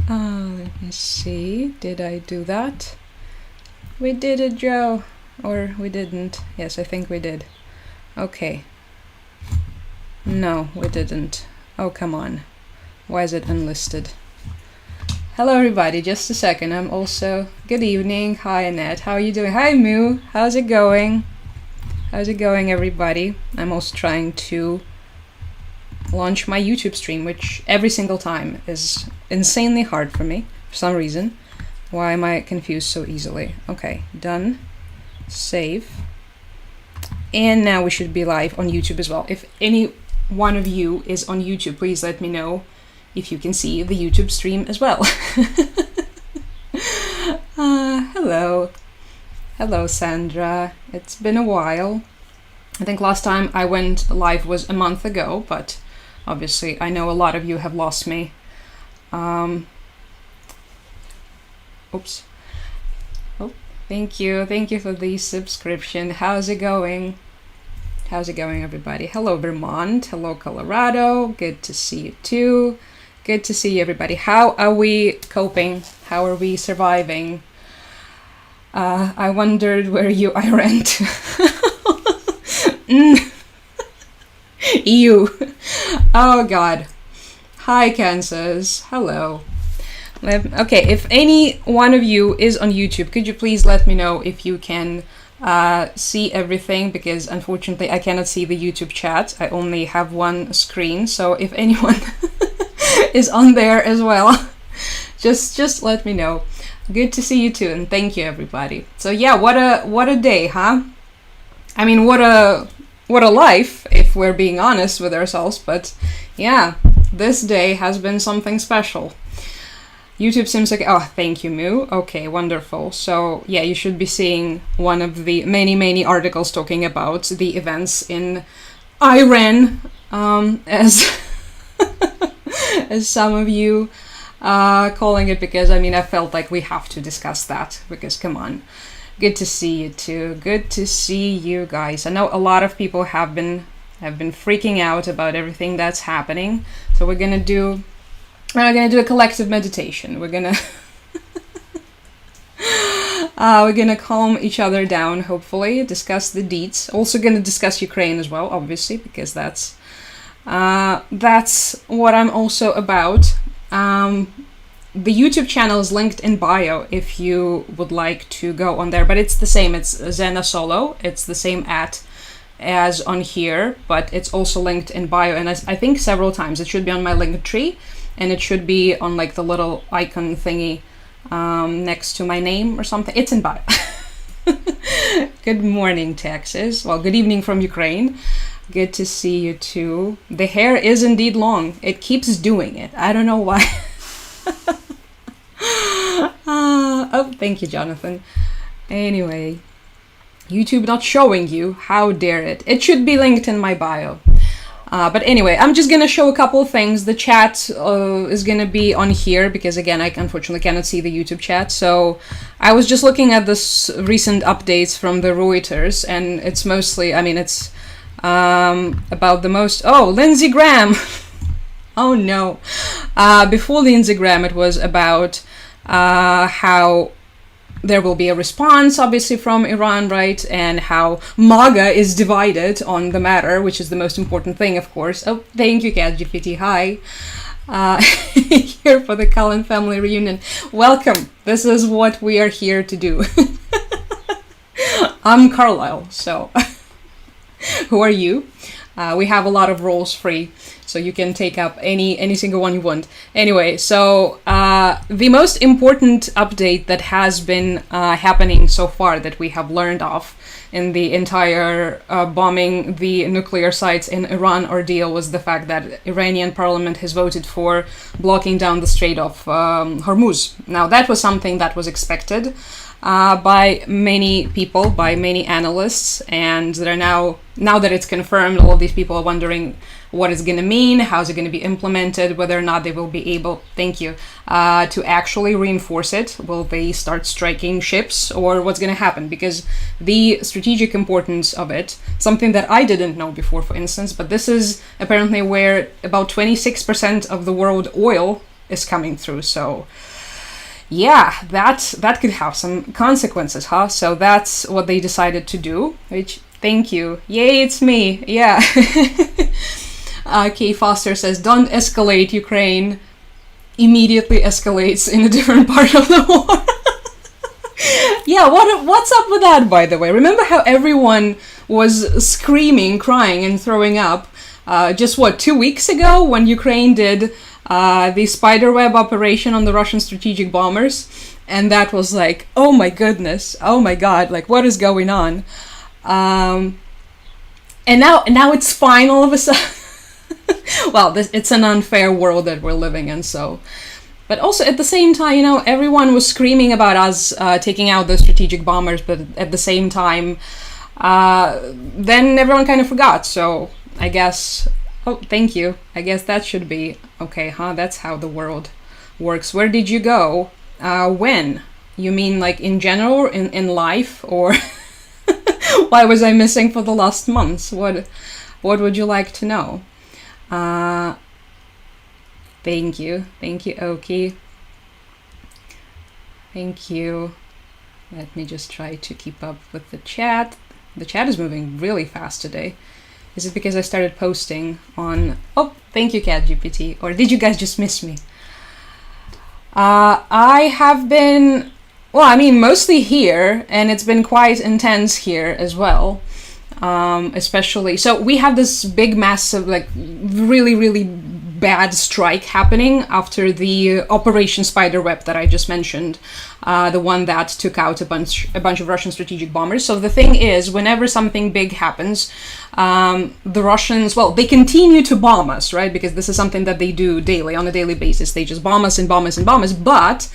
Let me see. Did I do that? We did it, Joe. Or we didn't. Yes, I think we did. Okay. No, we didn't. Oh, come on. Why is it unlisted? Hello, everybody. Just a second. I'm also... Good evening. Hi, Annette. How are you doing? Hi, Moo. How's it going? How's it going, everybody? I'm also trying to launch my YouTube stream, which every single time is insanely hard for me for some reason. Why am I confused so easily? Okay, done. Save. And now we should be live on YouTube as well. If any one of you is on YouTube, please let me know if you can see the YouTube stream as well. Hello. Hello, Sandra. It's been a while. I think last time I went live was a month ago, but obviously I know a lot of you have lost me. Oops. Oh, thank you. Thank you for the subscription. How's it going? How's it going, everybody? Hello, Vermont. Hello, Colorado. Good to see you too. Good to see you, everybody. How are we coping? How are we surviving? I wondered where I rent. EU. Oh, God. Hi, Kansas. Hello. Okay, if any one of you is on YouTube, could you please let me know if you can see everything, because unfortunately I cannot see the YouTube chat. I only have one screen, so if anyone is on there as well, just let me know. Good to see you too, and thank you, everybody. So yeah, what a day, huh? I mean, what a life, if we're being honest with ourselves. But yeah, this day has been something special. YouTube seems like, oh, thank you, Moo. Okay, wonderful. So yeah, you should be seeing one of the many articles talking about the events in Iran, as as some of you calling it, because I mean, I felt like we have to discuss that, because come on. Good to see you too. Good to see you guys. I know a lot of people have been freaking out about everything that's happening. So we're gonna do a collective meditation. We're gonna calm each other down, hopefully, discuss the deeds. Also gonna discuss Ukraine as well, obviously, because that's what I'm also about. The YouTube channel is linked in bio if you would like to go on there, but it's the same. It's Zena Solo. It's the same as on here, but it's also linked in bio, and I think several times. It should be on my link tree, and it should be on like the little icon thingy next to my name or something. It's in bio. Good morning, Texas. Well, good evening from Ukraine. Good to see you too. The hair is indeed long. It keeps doing it. I don't know why. Oh, thank you, Jonathan. Anyway, YouTube not showing you. How dare it? It should be linked in my bio. But anyway, I'm just gonna show a couple of things. The chat is gonna be on here because, again, I unfortunately cannot see the YouTube chat. So I was just looking at this recent updates from the Reuters, and it's mostly, I mean, it's about the most... Oh, Lindsey Graham! Oh no. Before Lindsey Graham, it was about how there will be a response, obviously, from Iran, right? And how MAGA is divided on the matter, which is the most important thing, of course. Oh, thank you, CatGPT. Hi. Here for the Cullen family reunion. Welcome. This is what we are here to do. I'm Carlisle, so who are you? We have a lot of roles free, so you can take up any single one you want. Anyway, so the most important update that has been happening so far that we have learned of in the entire bombing the nuclear sites in Iran ordeal was the fact that Iranian parliament has voted for blocking down the Strait of Hormuz. Now, that was something that was expected by many people, by many analysts, and they're now that it's confirmed, all of these people are wondering what it's going to mean, how is it going to be implemented, whether or not they will be able, thank you, to actually reinforce it. Will they start striking ships, or what's going to happen? Because the strategic importance of it, something that I didn't know before, for instance, but this is apparently where about 26% of the world oil is coming through. So yeah, that could have some consequences, huh? So that's what they decided to do, which, thank you. Yay, it's me. Yeah. Kay Foster says, don't escalate Ukraine. Immediately escalates in a different part of the war. Yeah, what's up with that, by the way? Remember how everyone was screaming, crying, and throwing up just 2 weeks ago when Ukraine did the spiderweb operation on the Russian strategic bombers? And that was like, oh my goodness, oh my god, like what is going on? And now it's fine all of a sudden. Well, it's an unfair world that we're living in, so. But also at the same time, everyone was screaming about us taking out the strategic bombers, but at the same time, then everyone kind of forgot. So I guess, oh, thank you. I guess that should be okay, huh? That's how the world works. Where did you go? When? You mean like in general, in life, or why was I missing for the last months? What would you like to know? Thank you, Oki. Thank you. Let me just try to keep up with the chat. The chat is moving really fast today. Is it because I started posting on... Oh, thank you, ChatGPT. Or did you guys just miss me? I have been... Well, I mean, mostly here, and it's been quite intense here as well. Especially... So we have this big, massive, like, really, really bad strike happening after the Operation Spiderweb that I just mentioned, the one that took out a bunch of Russian strategic bombers. So the thing is, whenever something big happens, the Russians, well, they continue to bomb us, right? Because this is something that they do daily, on a daily basis. They just bomb us and bomb us and bomb us. But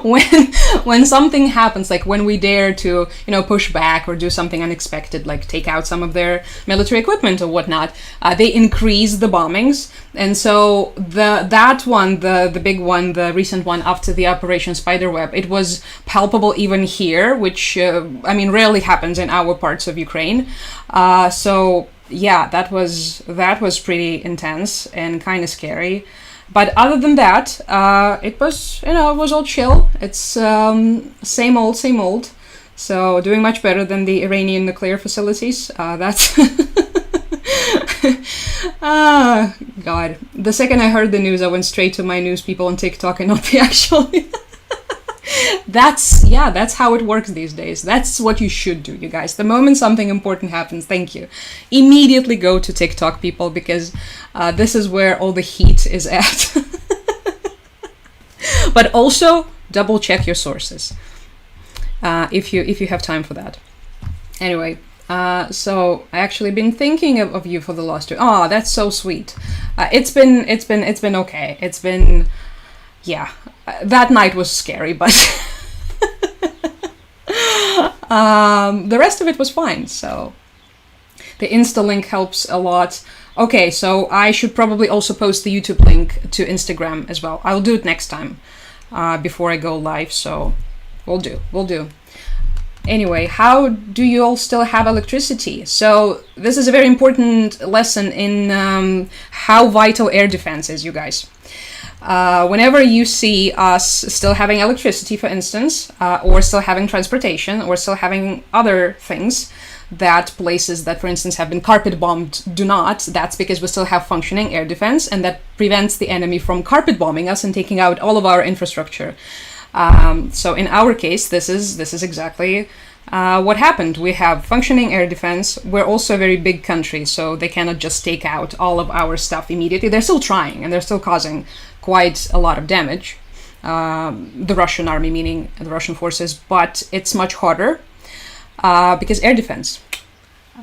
when something happens, like when we dare to, push back or do something unexpected, like take out some of their military equipment or whatnot, they increase the bombings. And so that one, the big one, the recent one after the Operation Spiderweb, it was palpable even here, which, rarely happens in our parts of Ukraine. So yeah, that was pretty intense and kind of scary. But other than that, it was all chill. It's same old. So doing much better than the Iranian nuclear facilities. That's... God. The second I heard the news, I went straight to my news people on TikTok and not the actual... That's how it works these days. That's what you should do, you guys. The moment something important happens, thank you, immediately go to TikTok, people, because this is where all the heat is at. But also double check your sources if you have time for that. Anyway, so I actually been thinking of you for the last 2. Oh, that's so sweet. It's been okay. It's been, yeah. That night was scary, but the rest of it was fine. So the Insta link helps a lot. Okay, so I should probably also post the YouTube link to Instagram as well. I'll do it next time before I go live. So we'll do. Anyway, how do you all still have electricity? So this is a very important lesson in how vital air defense is, you guys. Whenever you see us still having electricity, for instance, or still having transportation, or still having other things that places that, for instance, have been carpet bombed do not, that's because we still have functioning air defense, and that prevents the enemy from carpet bombing us and taking out all of our infrastructure. So in our case, this is exactly what happened. We have functioning air defense. We're also a very big country, so they cannot just take out all of our stuff immediately. They're still trying, and they're still causing quite a lot of damage, the Russian army, meaning the Russian forces, but it's much harder because air defense.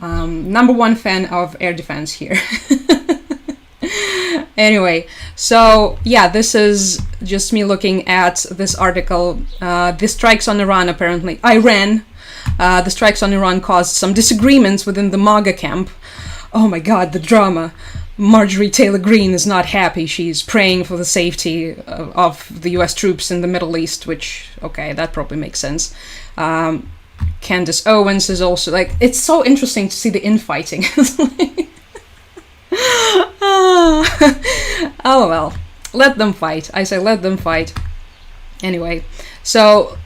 Number one fan of air defense here. Anyway, so yeah, this is just me looking at this article. The strikes on Iran, apparently. The strikes on Iran caused some disagreements within the MAGA camp. Oh my god, the drama. Marjorie Taylor Greene is not happy. She's praying for the safety of the US troops in the Middle East, which, okay, that probably makes sense. Candace Owens is also, like, it's so interesting to see the infighting. Oh well, let them fight. I say let them fight. Anyway, so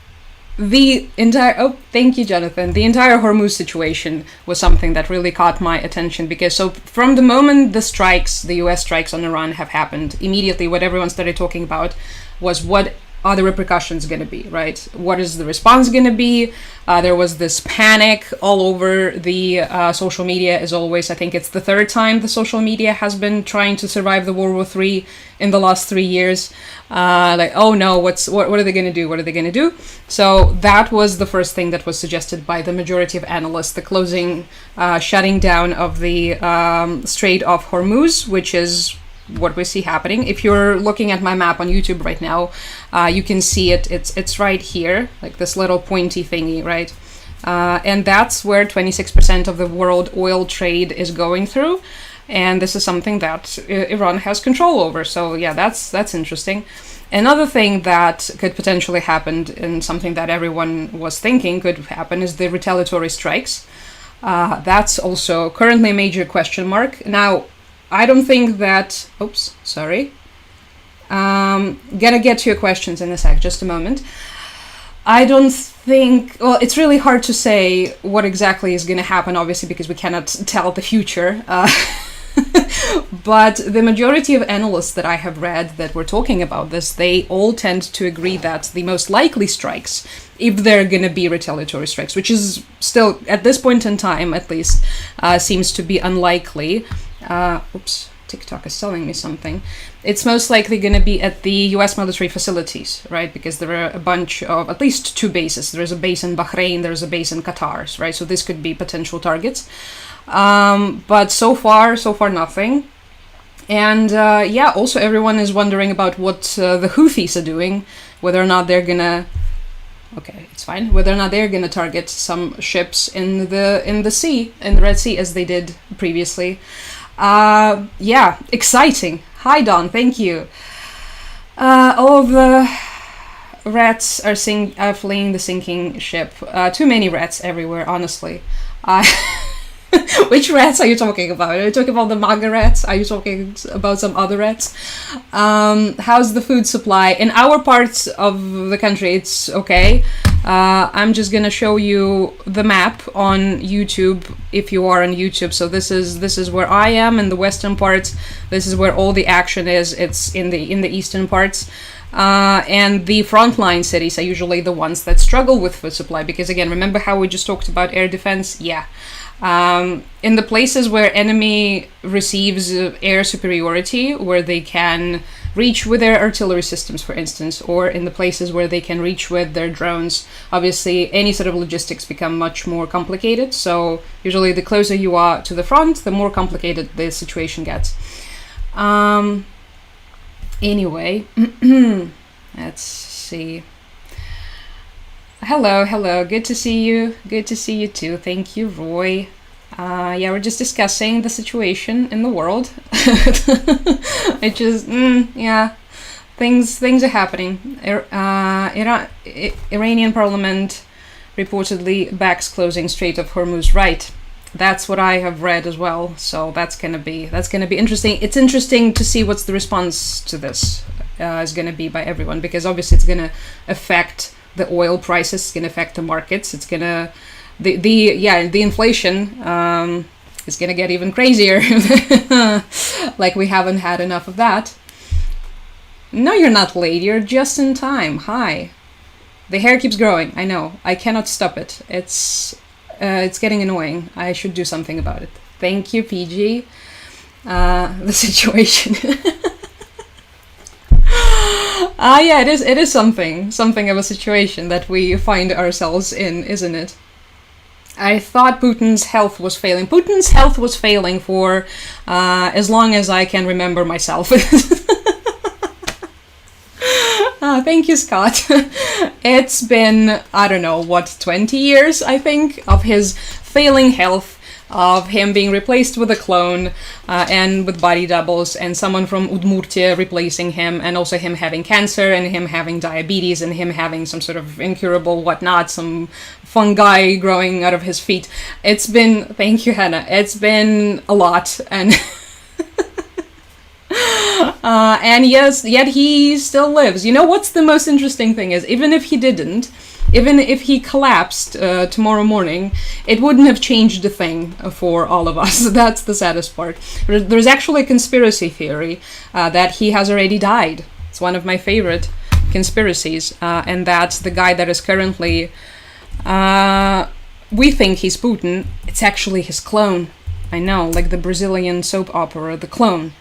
the entire thank you, Jonathan. The entire Hormuz situation was something that really caught my attention, because so from the moment the US strikes on Iran have happened, immediately what everyone started talking about was what are the repercussions going to be, right? What is the response going to be? There was this panic all over the social media, as always. I think it's the third time the social media has been trying to survive the World War III in the last 3 years. Like, oh no, what are they going to do? What are they going to do? So that was the first thing that was suggested by the majority of analysts, the closing, shutting down of the Strait of Hormuz, which is what we see happening. If you're looking at my map on YouTube right now, you can see it. It's right here, like this little pointy thingy, right? And that's where 26% of the world oil trade is going through. And this is something that Iran has control over. So yeah, that's interesting. Another thing that could potentially happen, and something that everyone was thinking could happen, is the retaliatory strikes. That's also currently a major question mark. Now, I don't think that... Oops, sorry. Gonna get to your questions in a sec, just a moment. I don't think... Well, it's really hard to say what exactly is gonna happen, obviously, because we cannot tell the future. But the majority of analysts that I have read that were talking about this, they all tend to agree that the most likely strikes, if they're going to be retaliatory strikes, which is still, at this point in time at least, seems to be unlikely. Oops, TikTok is telling me something. It's most likely going to be at the US military facilities, right? Because there are a bunch of, at least 2 bases. There's a base in Bahrain, there's a base in Qatar, right? So this could be potential targets. But so far nothing. And yeah, also everyone is wondering about what the Houthis are doing, whether or not they're gonna... Okay, it's fine. Whether or not they're gonna target some ships in the sea, in the Red Sea, as they did previously. Yeah, exciting. Hi, Don. Thank you. All the rats are fleeing the sinking ship. Too many rats everywhere, honestly. Which rats are you talking about? Are you talking about the MAGA rats? Are you talking about some other rats? How's the food supply? In our parts of the country, it's okay. I'm just gonna show you the map on YouTube if you are on YouTube. So this is where I am in the western parts. This is where all the action is. It's in the eastern parts. And the frontline cities are usually the ones that struggle with food supply, because again, remember how we just talked about air defense? Yeah. In the places where enemy receives air superiority, where they can reach with their artillery systems, for instance, or in the places where they can reach with their drones, obviously any sort of logistics become much more complicated. So usually the closer you are to the front, the more complicated the situation gets. Anyway, let's see. Hello, good to see you. Good to see you too. Thank you, Roy. Yeah, we're just discussing the situation in the world. It just, yeah, things are happening. Iranian parliament reportedly backs closing Strait of Hormuz. Right, that's what I have read as well. So that's gonna be interesting. It's interesting to see what's the response to this is gonna be by everyone, because obviously it's gonna affect the oil prices, it's gonna affect the markets, it's gonna the inflation is gonna get even crazier. Like we haven't had enough of that. No, you're not late, you're just in time. Hi. The hair keeps growing, I know. I cannot stop it. It's getting annoying. I should do something about it. Thank you, PG. The situation. Yeah, it is something of a situation that we find ourselves in, isn't it? I thought Putin's health was failing. Putin's health was failing for as long as I can remember myself. Thank you, Scott. It's been, I don't know, 20 years, I think, of his failing health, of him being replaced with a clone and with body doubles, and someone from Udmurtia replacing him, and also him having cancer, and him having diabetes, and him having some sort of incurable whatnot, some fungi growing out of his feet. It's been, thank you, Hannah, it's been a lot, and And yes, yet he still lives. You know what's the most interesting thing is, even if he didn't, even if he collapsed tomorrow morning, it wouldn't have changed a thing for all of us. That's the saddest part. There's actually a conspiracy theory that he has already died. It's one of my favorite conspiracies, and that's the guy that is currently... we think he's Putin. It's actually his clone. I know, like the Brazilian soap opera, The Clone.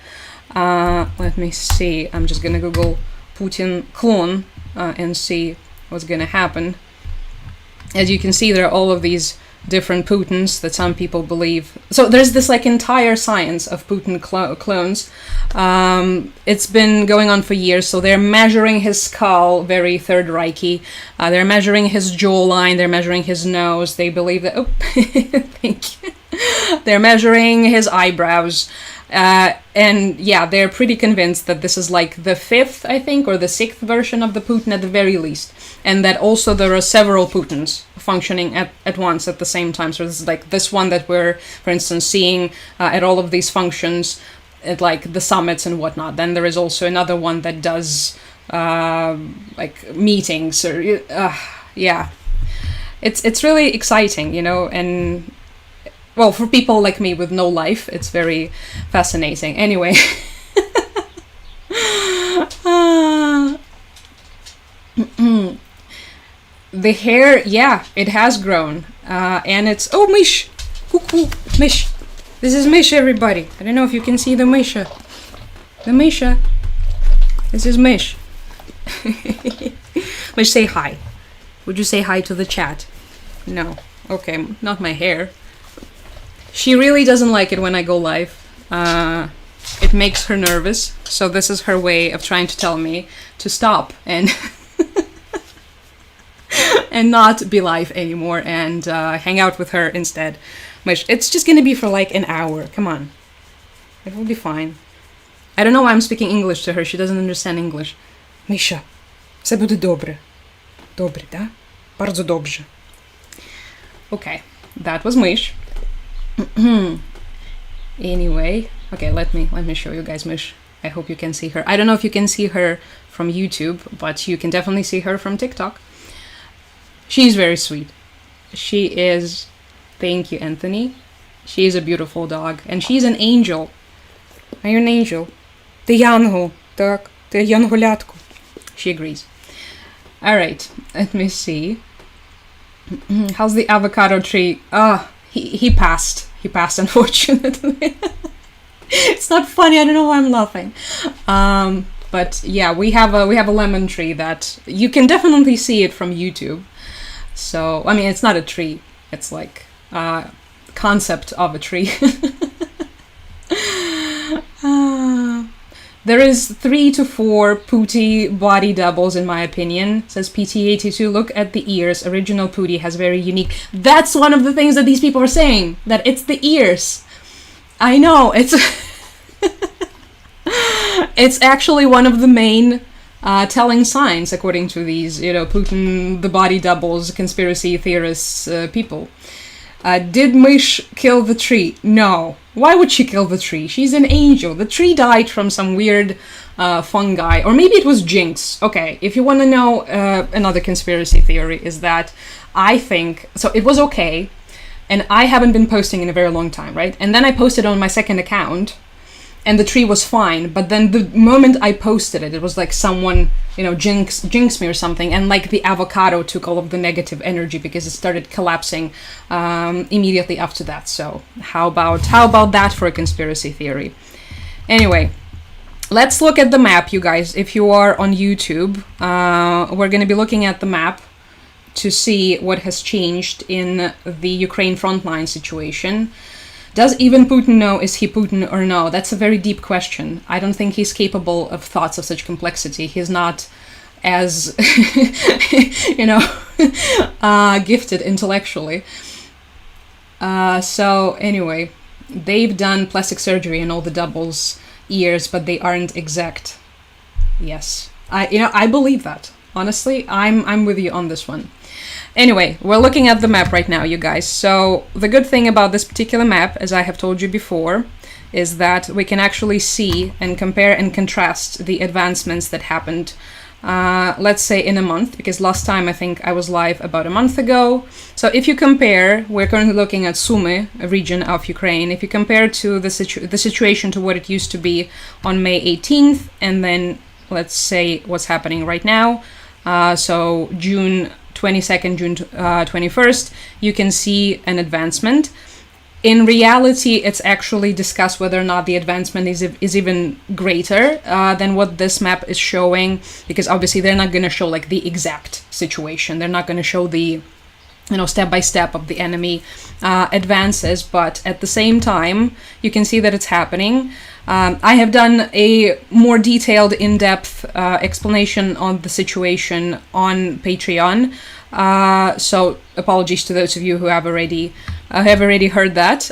Let me see. I'm just gonna Google Putin clone and see what's gonna happen. As you can see, there are all of these different Putins that some people believe. So there's this like entire science of Putin clones. It's been going on for years. So they're measuring his skull, very Third Reichy. They're measuring his jawline. They're measuring his nose. They believe that. Oh, thank you. They're measuring his eyebrows. And yeah, they're pretty convinced that this is like the fifth, I think, or the sixth version of the Putin at the very least. And that also there are several Putins functioning at once at the same time. So this is like this one that we're, for instance, seeing at all of these functions at like the summits and whatnot. Then there is also another one that does like meetings or yeah. It's really exciting, you know, and well, for people like me with no life, it's very fascinating. Anyway. The hair, yeah, it has grown. And it's... Oh, Mish! Cuckoo! Mish! This is Mish, everybody. I don't know if you can see the Misha. The Misha. This is Mish. Mish, say hi. Would you say hi to the chat? No. Okay, not my hair. She really doesn't like it when I go live. It makes her nervous, so this is her way of trying to tell me to stop and and not be live anymore and hang out with her instead. Which it's just gonna be for like an hour. Come on, it will be fine. I don't know why I'm speaking English to her. She doesn't understand English. Misha, все буде добре. Добре, да? Bardzo dobrze. Okay, that was Mish. Anyway, okay, let me show you guys Mish. I hope you can see her. I don't know if you can see her from YouTube, but you can definitely see her from TikTok. She's very sweet. She is. Thank you, Anthony. She is a beautiful dog, and she's an angel. Are you an angel? Ти янгол, так, ти янголятко. She agrees. All right, let me see. How's the avocado tree? He passed. He passed, unfortunately. It's not funny. I don't know why I'm laughing. But yeah, we have a lemon tree that you can definitely see it from YouTube. So I mean, it's not a tree. It's like concept of a tree. There is 3 to 4 Pooty body doubles in my opinion, says PT82. Look at the ears. Original Pooty has very unique... That's one of the things that these people are saying, that it's the ears. I know, it's... It's actually one of the main telling signs, according to these, you know, Putin, the body doubles, conspiracy theorists, people. Did Mish kill the tree? No. Why would she kill the tree? She's an angel. The tree died from some weird fungi. Or maybe it was Jinx. Okay, if you want to know another conspiracy theory is that I think... So it was okay, and I haven't been posting in a very long time, right? And then I posted on my second account, and the tree was fine. But then the moment I posted it, it was like someone, you know, jinx me or something. And like the avocado took all of the negative energy because it started collapsing immediately after that. So how about that for a conspiracy theory? Anyway, let's look at the map, you guys. If you are on YouTube, we're going to be looking at the map to see what has changed in the Ukraine frontline situation. Does even Putin know, is he Putin or no? That's a very deep question. I don't think he's capable of thoughts of such complexity. He's not as, you know, gifted intellectually. So anyway, they've done plastic surgery in all the doubles ears, but they aren't exact. Yes, I believe that. Honestly, I'm with you on this one. Anyway, we're looking at the map right now, you guys. So the good thing about this particular map, as I have told you before, is that we can actually see and compare and contrast the advancements that happened, let's say in a month, because last time I think I was live about a month ago. So if you compare, we're currently looking at Sumy, a region of Ukraine. If you compare to the situation to what it used to be on May 18th, and then let's say what's happening right now, so June 22nd, June 21st, you can see an advancement. In reality, it's actually discussed whether or not the advancement is even greater than what this map is showing, because obviously they're not going to show like the exact situation. They're not going to show the, you know, step by step of the enemy advances, but at the same time, you can see that it's happening. I have done a more detailed, in-depth explanation on the situation on Patreon. So apologies to those of you who have already heard that.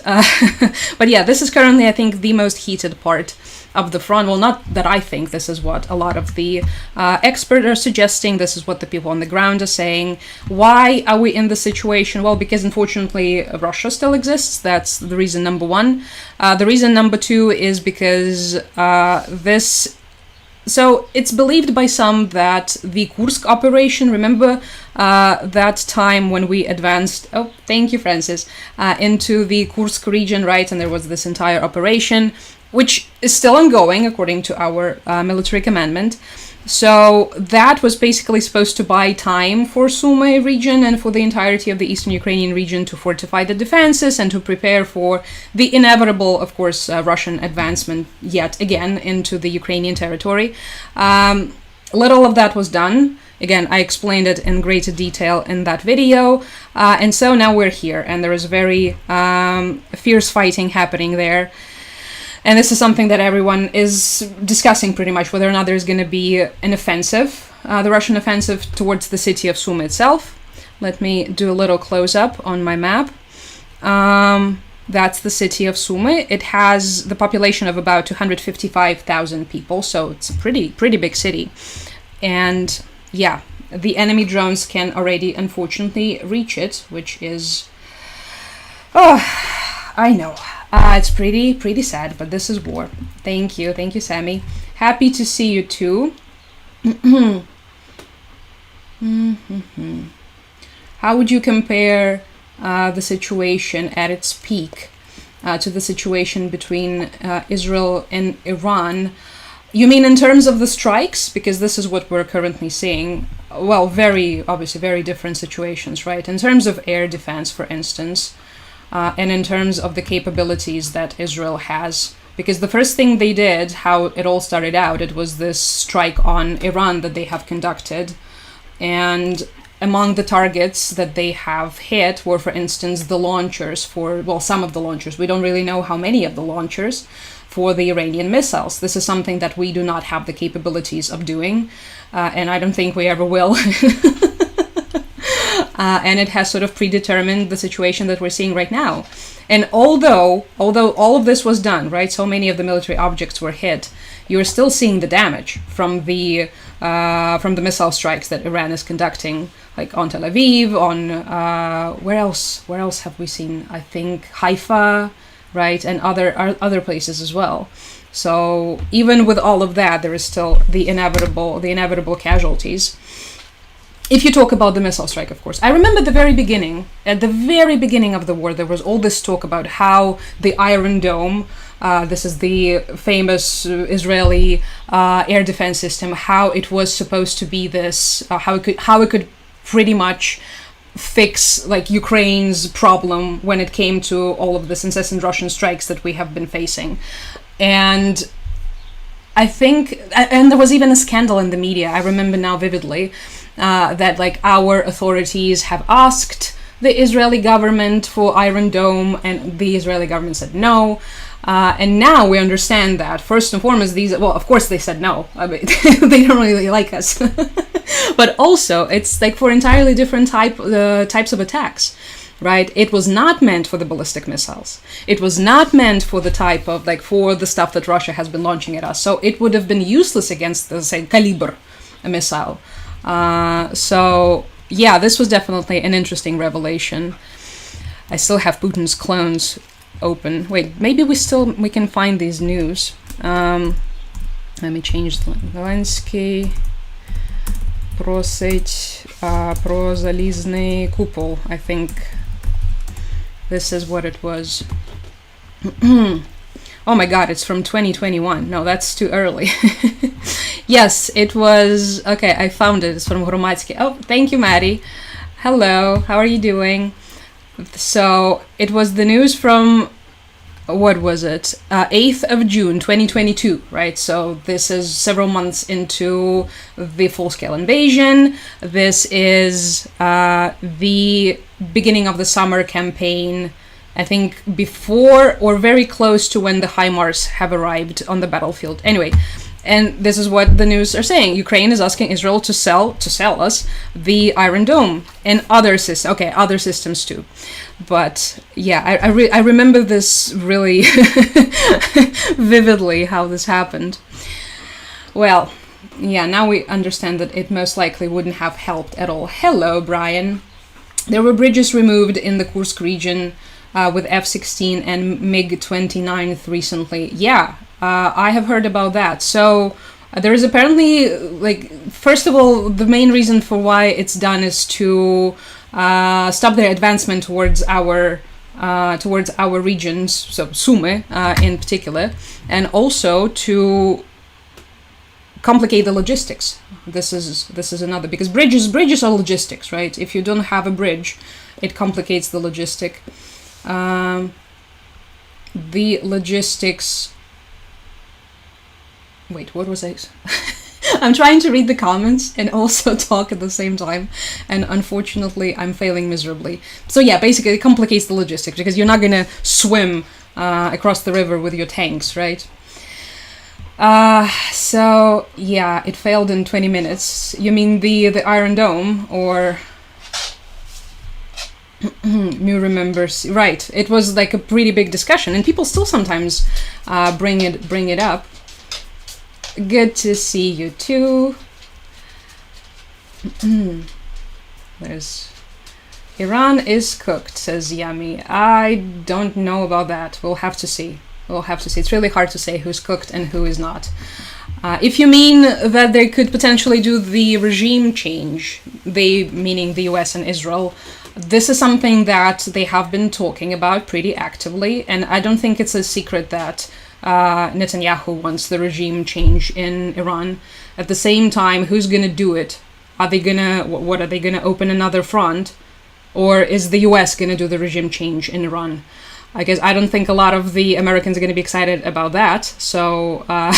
But yeah, this is currently, I think, the most heated part of the front. Well, not that I think, this is what a lot of the experts are suggesting. This is what the people on the ground are saying. Why are we in this situation? Well, because unfortunately Russia still exists. That's the reason number one. The reason number two is because so it's believed by some that the Kursk operation, remember that time when we advanced, oh, thank you, Francis, into the Kursk region, right? And there was this entire operation, which is still ongoing according to our military commandment. So that was basically supposed to buy time for Sumy region and for the entirety of the eastern Ukrainian region to fortify the defenses and to prepare for the inevitable, of course, Russian advancement yet again into the Ukrainian territory. Little of that was done. Again, I explained it in greater detail in that video. And so now we're here, and there is very fierce fighting happening there. And this is something that everyone is discussing pretty much, whether or not there's going to be an offensive, the Russian offensive towards the city of Sumy itself. Let me do a little close-up on my map. That's the city of Sumy. It has the population of about 255,000 people, so it's a pretty big city. And yeah, the enemy drones can already, unfortunately, reach it, which is... oh, I know. It's pretty sad, but this is war. Thank you, Sammy. Happy to see you too. How would you compare the situation at its peak to the situation between Israel and Iran? You mean in terms of the strikes? Because this is what we're currently seeing. Well, obviously very different situations, right? In terms of air defense, for instance, and in terms of the capabilities that Israel has. Because the first thing they did, how it all started out, it was this strike on Iran that they have conducted. And among the targets that they have hit were, for instance, the launchers for, well, some of the launchers. We don't really know how many of the launchers for the Iranian missiles. This is something that we do not have the capabilities of doing. And I don't think we ever will. And it has sort of predetermined the situation that we're seeing right now. And although all of this was done, right, so many of the military objects were hit, you're still seeing the damage from the missile strikes that Iran is conducting, like on Tel Aviv, on where else have we seen? I think Haifa, right, and other places as well. So even with all of that, there is still the inevitable casualties. If you talk about the missile strike, of course. I remember at the very beginning of the war, there was all this talk about how the Iron Dome, this is the famous Israeli air defense system, how it was supposed to be this, how it could pretty much fix like Ukraine's problem when it came to all of this incessant Russian strikes that we have been facing. And I think, and there was even a scandal in the media, I remember now vividly, that like our authorities have asked the Israeli government for Iron Dome, and the Israeli government said no. And now we understand that first and foremost, of course they said no. I mean, they don't really like us, but also it's like for entirely different types of attacks. Right? It was not meant for the ballistic missiles. It was not meant for the type of, like, for the stuff that Russia has been launching at us. So it would have been useless against the, say, Kalibr missile. So, yeah, this was definitely an interesting revelation. I still have Putin's clones open. Wait, maybe we can find these news. Let me change the Zelensky просить про залізний купол. I think this is what it was. Oh my god, it's from 2021. No, that's too early. Yes, it was... Okay, I found it. It's from Громадський. Oh, thank you, Maddie. Hello, how are you doing? So, it was the news from... What was it? 8th of June, 2022, right? So this is several months into the full-scale invasion. This is the beginning of the summer campaign, I think before or very close to when the HIMARS have arrived on the battlefield. Anyway, and this is what the news are saying. Ukraine is asking Israel to sell us the Iron Dome and other systems. Okay, other systems too. But yeah, I remember this really vividly, how this happened. Well, yeah, now we understand that it most likely wouldn't have helped at all. Hello, Brian. There were bridges removed in the Kursk region with F-16 and MiG-29 recently. Yeah, I have heard about that. So there is apparently, like, first of all, the main reason for why it's done is to stop their advancement towards our regions, so Sumy in particular, and also to complicate the logistics. This is another, because bridges are logistics, right? If you don't have a bridge, it complicates the logistic. The logistics. Wait, what was I? I'm trying to read the comments and also talk at the same time, and unfortunately I'm failing miserably. So yeah, basically it complicates the logistics, because you're not gonna swim across the river with your tanks, right? So yeah, it failed in 20 minutes. You mean the Iron Dome, or... Mu remembers, right? It was like a pretty big discussion, and people still sometimes bring it up. Good to see you too. There's Iran is cooked, says Yami. I don't know about that. We'll have to see. It's really hard to say who's cooked and who is not. If you mean that they could potentially do the regime change, they meaning the US and Israel, this is something that they have been talking about pretty actively, and I don't think it's a secret that Netanyahu wants the regime change in Iran. At the same time, who's gonna do it? Are they gonna open another front? Or is the US gonna do the regime change in Iran? I guess I don't think a lot of the Americans are gonna be excited about that, so I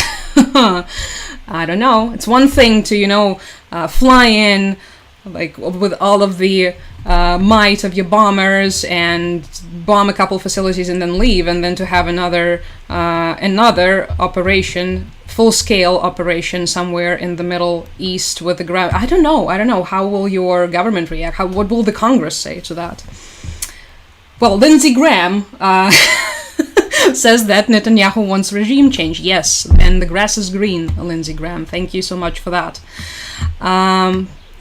don't know. It's one thing to, fly in, like, with all of the might of your bombers and bomb a couple facilities and then leave, and then to have another operation, full-scale operation somewhere in the Middle East with the ground. I don't know. How will your government react? What will the Congress say to that? Well, Lindsey Graham says that Netanyahu wants regime change. Yes, and the grass is green, Lindsey Graham. Thank you so much for that.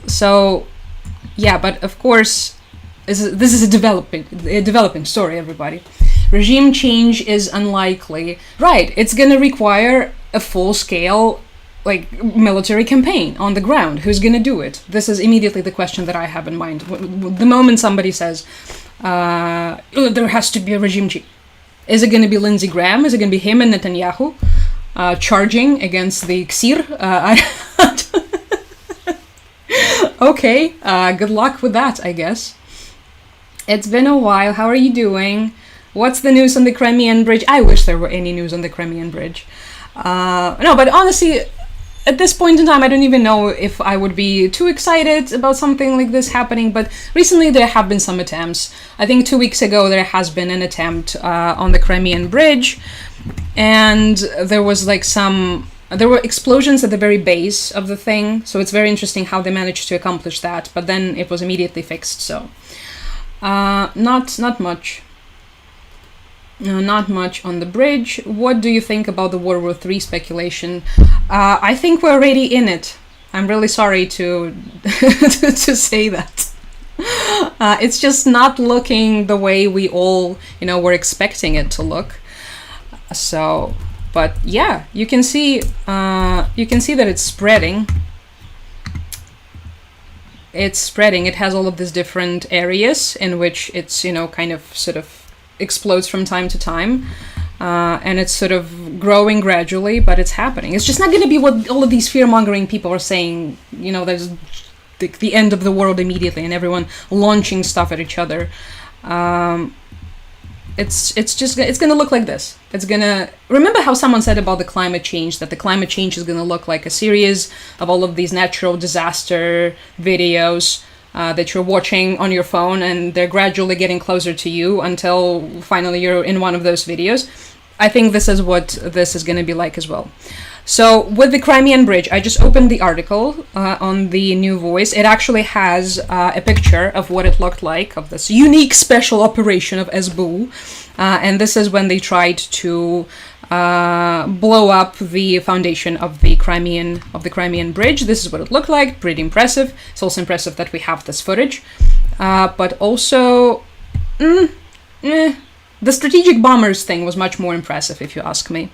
So, yeah, but of course, this is a developing story, everybody. Regime change is unlikely. Right, it's gonna require a full-scale, like, military campaign on the ground. Who's gonna do it? This is immediately the question that I have in mind. The moment somebody says, there has to be a regime change, is it gonna be Lindsey Graham? Is it gonna be him and Netanyahu charging against the Ksir? Okay, good luck with that, I guess. It's been a while. How are you doing? What's the news on the Crimean Bridge? I wish there were any news on the Crimean Bridge. No, but honestly, at this point in time, I don't even know if I would be too excited about something like this happening, but recently there have been some attempts. I think 2 weeks ago there has been an attempt on the Crimean Bridge, and there was like there were explosions at the very base of the thing, so it's very interesting how they managed to accomplish that, but then it was immediately fixed, so... Not much. Not much on the bridge. What do you think about the World War III speculation? I think we're already in it. I'm really sorry to to say that. It's just not looking the way we all, were expecting it to look. So, but yeah, you can see that it's spreading. It's spreading. It has all of these different areas in which it's, kind of sort of explodes from time to time. And it's sort of growing gradually, but it's happening. It's just not going to be what all of these fear-mongering people are saying. There's the end of the world immediately and everyone launching stuff at each other. It's going to look like this. It's going to... Remember how someone said about the climate change, that the climate change is going to look like a series of all of these natural disaster videos that you're watching on your phone, and they're gradually getting closer to you until finally you're in one of those videos. I think this is what this is going to be like as well. So with the Crimean Bridge, I just opened the article on the New Voice. It actually has a picture of what it looked like, of this unique special operation of SBU. And this is when they tried to blow up the foundation of the Crimean Bridge. This is what it looked like. Pretty impressive. It's also impressive that we have this footage. But also, the strategic bombers thing was much more impressive, if you ask me.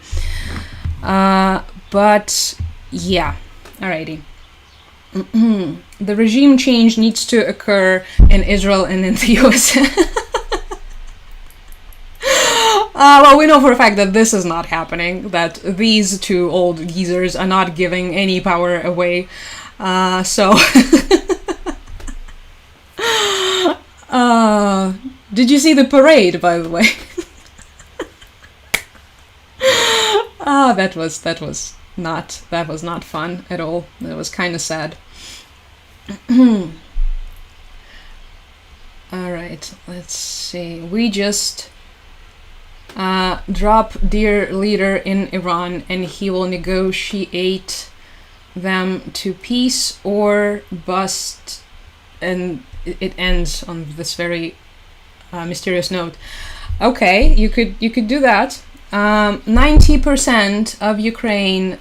But yeah, alrighty. The regime change needs to occur in Israel and in the US. Well, we know for a fact that this is not happening, that these two old geezers are not giving any power away. Did you see the parade, by the way? That was not fun at all. It was kind of sad. All right, let's see. We just drop dear leader in Iran, and he will negotiate them to peace or bust. And it ends on this very mysterious note. Okay, you could do that. 90% of Ukraine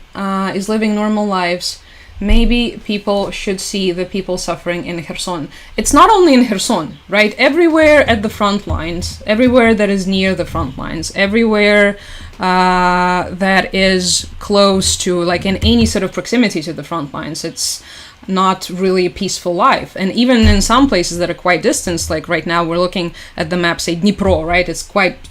is living normal lives. Maybe people should see the people suffering in Kherson. It's not only in Kherson, right? Everywhere at the front lines, everywhere that is near the front lines, everywhere that is close to, like in any sort of proximity to the front lines, it's not really a peaceful life. And even in some places that are quite distant, like right now we're looking at the map, say Dnipro, right? It's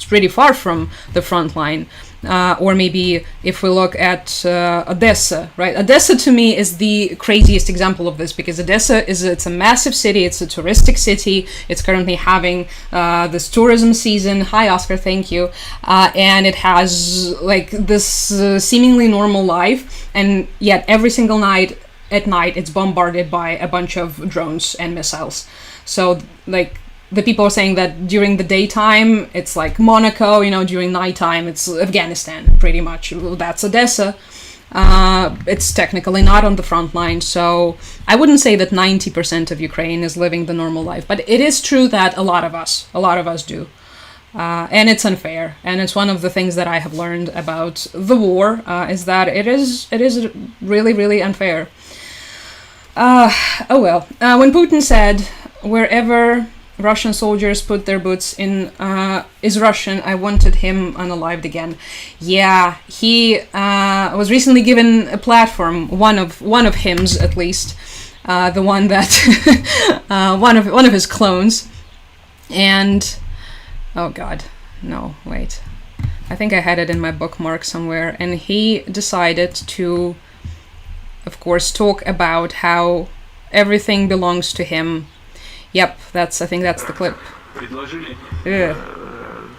pretty far from the front line. Or maybe if we look at Odessa, right? Odessa to me is the craziest example of this, because Odessa it's a massive city, it's a touristic city, it's currently having this tourism season. Hi Oscar, thank you. And it has like this seemingly normal life, and yet every single night at night it's bombarded by a bunch of drones and missiles. So like the people are saying that during the daytime it's like Monaco, during nighttime it's Afghanistan, pretty much. That's Odessa. It's technically not on the front line, so I wouldn't say that 90% of Ukraine is living the normal life, but it is true that a lot of us do. And it's unfair, and it's one of the things that I have learned about the war, is that it is really, really unfair. When Putin said, wherever Russian soldiers put their boots in is Russian, I wanted him unalived again. Yeah, he was recently given a platform, one of him's at least, the one that one of his clones, and oh god, no, wait, I think I had it in my bookmark somewhere, and he decided to, of course, talk about how everything belongs to him. Yep, I think that's the clip. Предложили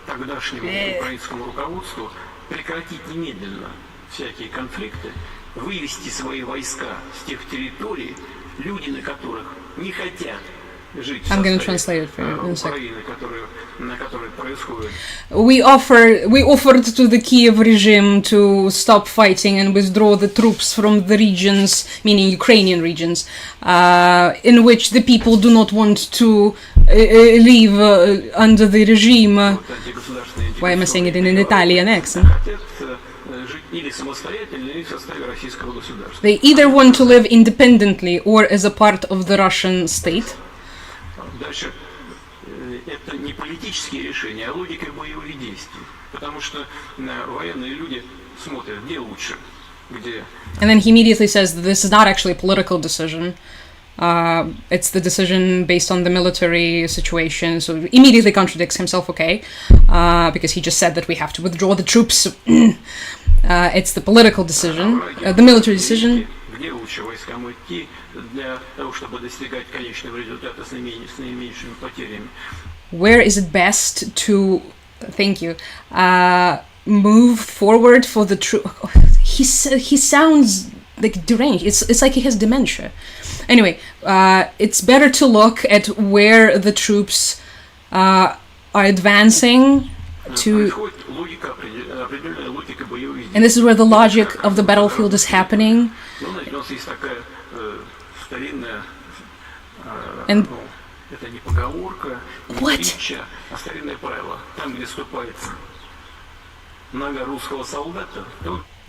тогдашнему украинскому руководству прекратить немедленно всякие конфликты, вывести свои войска с тех территорий, люди на которых не хотят жить в составе Украины, на которой происходит. We offered to the Kiev regime to stop fighting and withdraw the troops from the regions, meaning Ukrainian regions, in which the people do not want to live under the regime. Why am I saying it in an Italian accent? They either want to live independently or as a part of the Russian state. это не политические решения, а логика боевых действий. Потому что военные люди смотрят, где лучше, где... And then he immediately says that this is not actually a political decision. It's the decision based on the military situation, so immediately contradicts himself, okay, because he just said that we have to withdraw the troops. It's the political decision, the military decision. Где лучше войскам идти для того, чтобы достигать конечного результата с наименьшими потерями? Where is it best to, thank you, move forward for the troop? He sounds like deranged. It's like he has dementia. Anyway, it's better to look at where the troops are advancing to, and this is where the logic of the battlefield is happening. And what?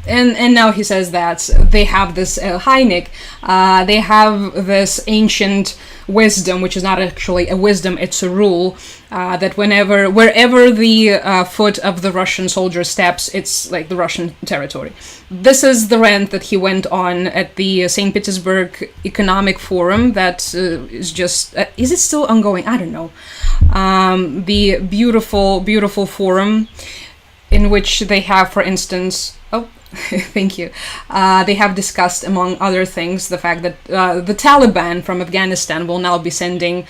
And now he says that they have this Heinik, they have this ancient wisdom, which is not actually a wisdom, it's a rule, that wherever the foot of the Russian soldier steps, it's like the Russian territory. This is the rant that he went on at the St. Petersburg Economic Forum that is just, is it still ongoing? I don't know. The beautiful, beautiful forum in which they have, for instance, thank you. They have discussed, among other things, the fact that the Taliban from Afghanistan will now be sending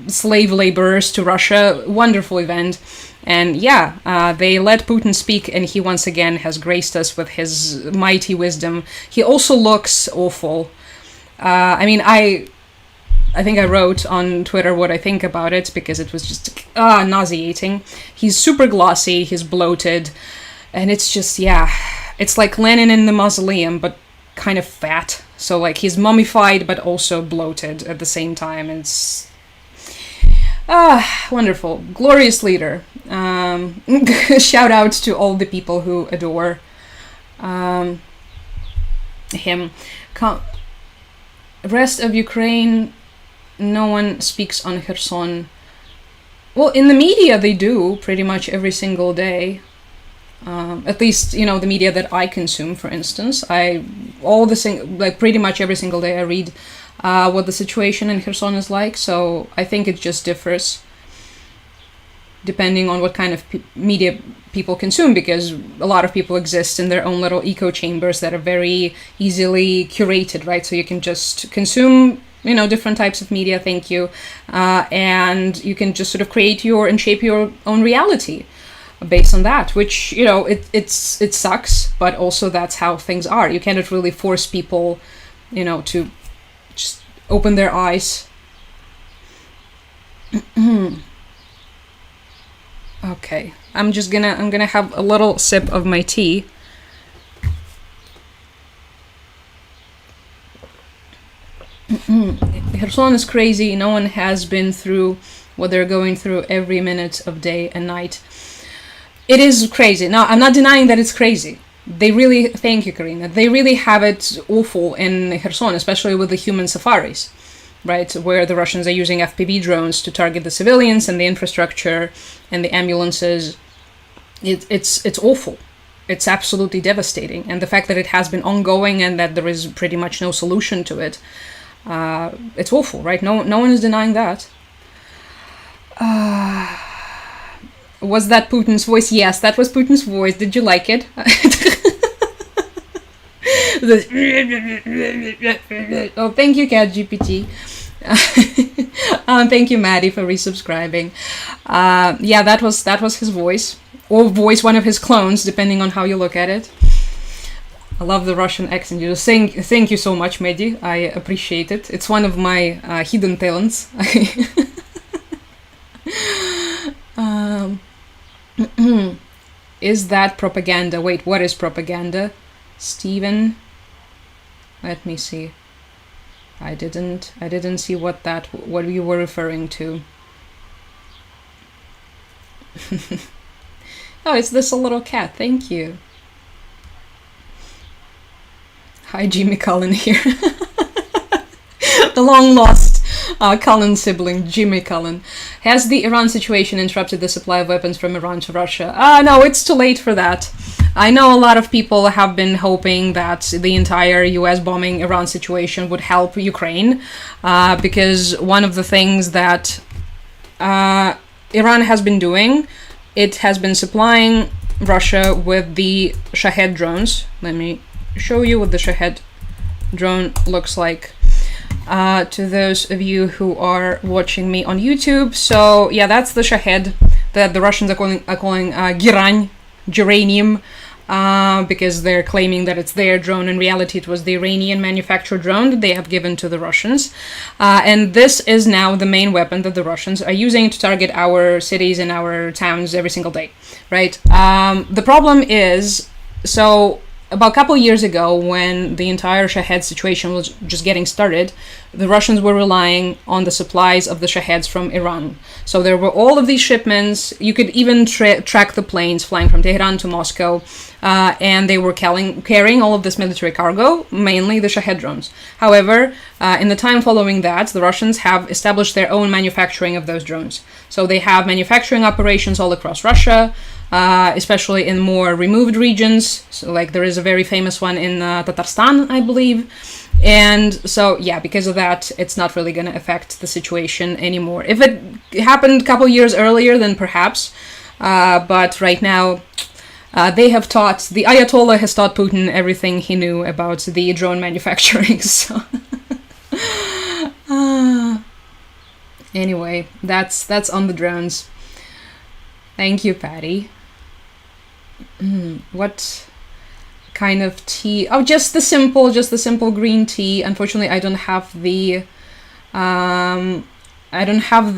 slave laborers to Russia. Wonderful event. And yeah, they let Putin speak, and he once again has graced us with his mighty wisdom. He also looks awful. I mean, I think I wrote on Twitter what I think about it, because it was just nauseating. He's super glossy, he's bloated. And it's just, yeah, it's like Lenin in the mausoleum, but kind of fat. So, like, he's mummified, but also bloated at the same time. It's wonderful. Glorious leader. Shout out to all the people who adore him. Rest of Ukraine, no one speaks on Kherson. Well, in the media they do, pretty much every single day. At least, you know, the media that I consume, for instance. Pretty much every single day I read what the situation in Kherson is like, so I think it just differs depending on what kind of media people consume, because a lot of people exist in their own little echo chambers that are very easily curated, right? So you can just consume, you know, different types of media, thank you, and you can just sort of create and shape your own reality based on that, which, you know, it sucks, but also that's how things are. You cannot really force people, you know, to just open their eyes. Okay, I'm gonna have a little sip of my tea. Kherson is crazy. No one has been through what they're going through every minute of day and night. It is crazy. Now, I'm not denying that it's crazy. They really, thank you, Karina, they really have it awful in Kherson, especially with the human safaris, right? Where the Russians are using FPV drones to target the civilians and the infrastructure and the ambulances. It's awful. It's absolutely devastating. And the fact that it has been ongoing and that there is pretty much no solution to it, it's awful, right? No one is denying that. Was that Putin's voice? Yes, that was Putin's voice. Did you like it? Oh, thank you, ChatGPT. Thank you, Maddie, for resubscribing. Yeah, that was his voice, or one of his clones, depending on how you look at it. I love the Russian accent. You thank you so much, Maddie. I appreciate it. It's one of my hidden talents. Is that propaganda? Wait, what is propaganda? Steven? Let me see. I didn't see what you were referring to. Oh, it's this little cat. Thank you. Hi, Jimmy Cullen here. The long lost Cullen sibling, Jimmy Cullen. Has the Iran situation interrupted the supply of weapons from Iran to Russia? No, it's too late for that. I know a lot of people have been hoping that the entire US bombing Iran situation would help Ukraine, because one of the things that Iran has been doing, it has been supplying Russia with the Shahed drones. Let me show you what the Shahed drone looks like. To those of you who are watching me on YouTube. So yeah, that's the Shahed that the Russians are calling geranium, because they're claiming that it's their drone. In reality, it was the Iranian manufactured drone that they have given to the Russians. And this is now the main weapon that the Russians are using to target our cities and our towns every single day, right? The problem is, so about a couple years ago, when the entire Shahed situation was just getting started, the Russians were relying on the supplies of the Shaheds from Iran. So there were all of these shipments. You could even track the planes flying from Tehran to Moscow, and they were carrying all of this military cargo, mainly the Shahed drones. However, in the time following that, the Russians have established their own manufacturing of those drones. So they have manufacturing operations all across Russia, especially in more removed regions. So like there is a very famous one in Tatarstan, I believe. And so, yeah, because of that, it's not really going to affect the situation anymore. If it happened a couple years earlier, then perhaps. But right now, the Ayatollah has taught Putin everything he knew about the drone manufacturing. So anyway, that's on the drones. Thank you, Patty. What kind of tea? Oh, just the simple green tea. Unfortunately, I don't have the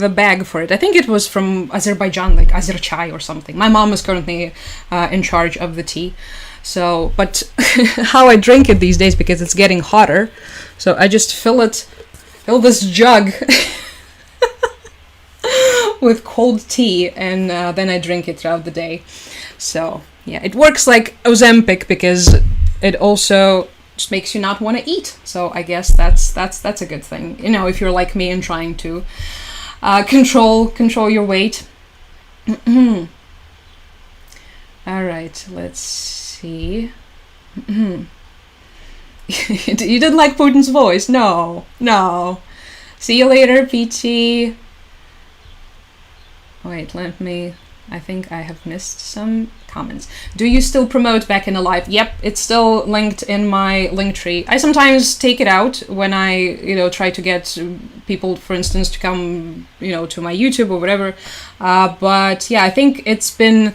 bag for it. I think it was from Azerbaijan, like Azer Chai or something. My mom is currently in charge of the tea. So, but how I drink it these days, because it's getting hotter, so I just fill this jug with cold tea, and then I drink it throughout the day. So yeah, it works like Ozempic, because it also just makes you not want to eat. So I guess that's a good thing, you know, if you're like me and trying to control your weight. All right, let's see. You didn't like Putin's voice? No. See you later, PT. Wait, I think I have missed some comments. Do you still promote Back in Alive? Yep, it's still linked in my link tree. I sometimes take it out when I, try to get people, for instance, to come, to my YouTube or whatever. But yeah, I think it's been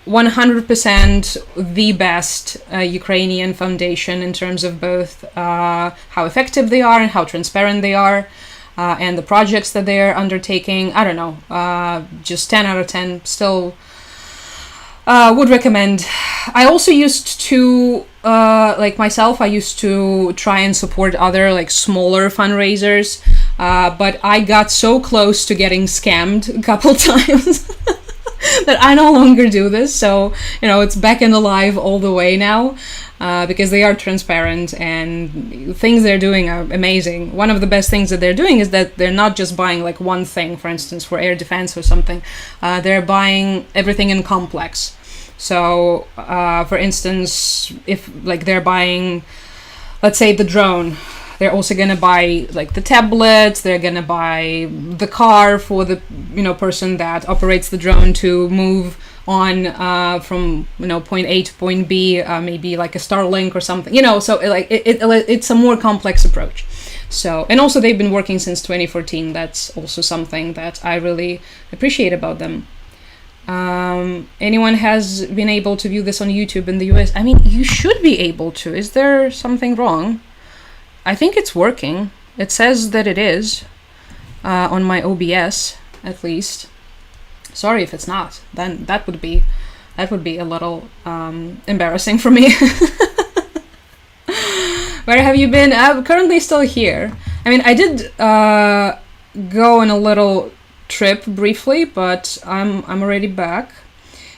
100% the best Ukrainian foundation in terms of both how effective they are and how transparent they are. And the projects that they're undertaking, I don't know, just 10 out of 10, still would recommend. I also used to, myself, I used to try and support other, smaller fundraisers, but I got so close to getting scammed a couple times that I no longer do this. So, it's Back and Alive all the way now. Because they are transparent and things they're doing are amazing. One of the best things that they're doing is that they're not just buying one thing, for instance, for air defense or something. They're buying everything in complex. So, for instance, if they're buying, let's say, the drone, they're also going to buy the tablets, they're going to buy the car for the person that operates the drone to move on from point A to point B, maybe like a Starlink or something, so it's a more complex approach. So, and also they've been working since 2014. That's also something that I really appreciate about them. Anyone has been able to view this on YouTube in the US? I mean, you should be able to. Is there something wrong? I think it's working. It says that it is on my OBS, at least. Sorry if it's not. Then that would be a little embarrassing for me. Where have you been? I'm currently still here. I mean, I did go on a little trip briefly, but I'm already back.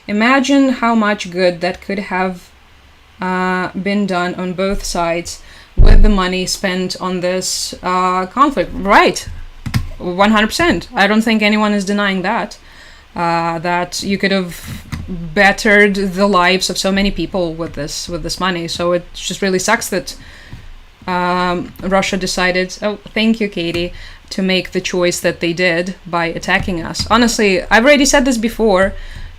Imagine how much good that could have been done on both sides with the money spent on this conflict. Right. 100%. I don't think anyone is denying that. That you could have bettered the lives of so many people with this money. So it just really sucks that Russia decided, oh, thank you, Katie, to make the choice that they did by attacking us. Honestly, I've already said this before,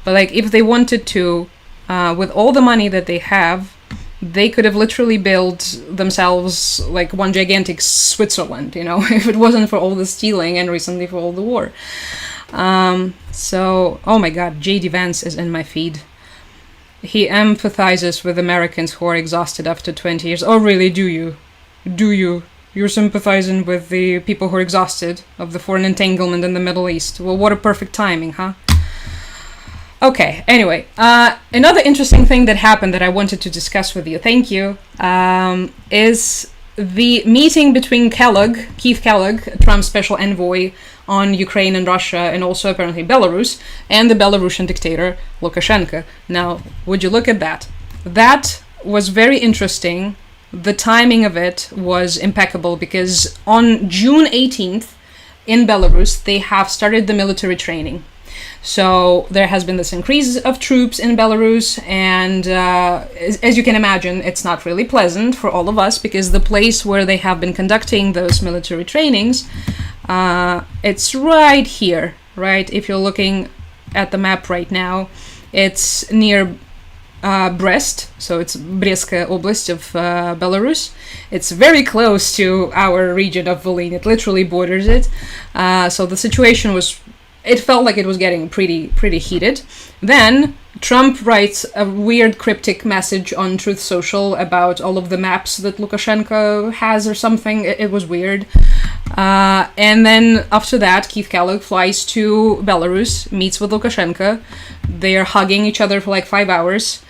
but like if they wanted to, with all the money that they have, they could have literally built themselves like one gigantic Switzerland, you know, if it wasn't for all the stealing and recently for all the war. So, oh my god, J.D. Vance is in my feed. He empathizes with Americans who are exhausted after 20 years. Oh, really? Do you? Do you? You're sympathizing with the people who are exhausted of the foreign entanglement in the Middle East. Well, what a perfect timing, huh? Okay, anyway, another interesting thing that happened that I wanted to discuss with you, thank you, is the meeting between Keith Kellogg, Trump's special envoy on Ukraine and Russia, and also apparently Belarus, and the Belarusian dictator, Lukashenko. Now, would you look at that? That was very interesting. The timing of it was impeccable because on June 18th, in Belarus, they have started the military training. So there has been this increase of troops in Belarus, and as you can imagine, it's not really pleasant for all of us because the place where they have been conducting those military trainings, it's right here, right? If you're looking at the map right now, it's near Brest, so it's Brestskaya Oblast of Belarus. It's very close to our region of Volyn. It literally borders it. So the situation was, it felt like it was getting pretty heated. Then Trump writes a weird cryptic message on Truth Social about all of the maps that Lukashenko has or something. It was weird. And then after that, Keith Kellogg flies to Belarus, meets with Lukashenko. They are hugging each other for like 5 hours.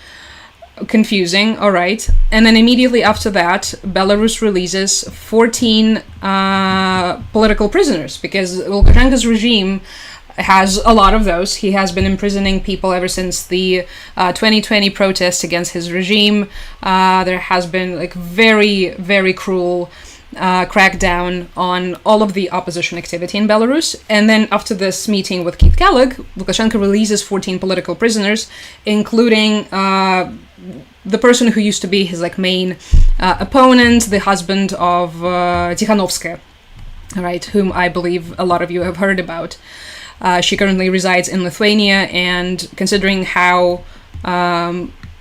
Confusing, all right. And then immediately after that, Belarus releases 14 political prisoners because Lukashenko's regime has a lot of those. He has been imprisoning people ever since the 2020 protests against his regime. There has been like very, very cruel crackdown on all of the opposition activity in Belarus. And then after this meeting with Keith Kellogg, Lukashenko releases 14 political prisoners, including the person who used to be his like main opponent, the husband of Tikhanovskaya, right, whom I believe a lot of you have heard about. She currently resides in Lithuania, and considering how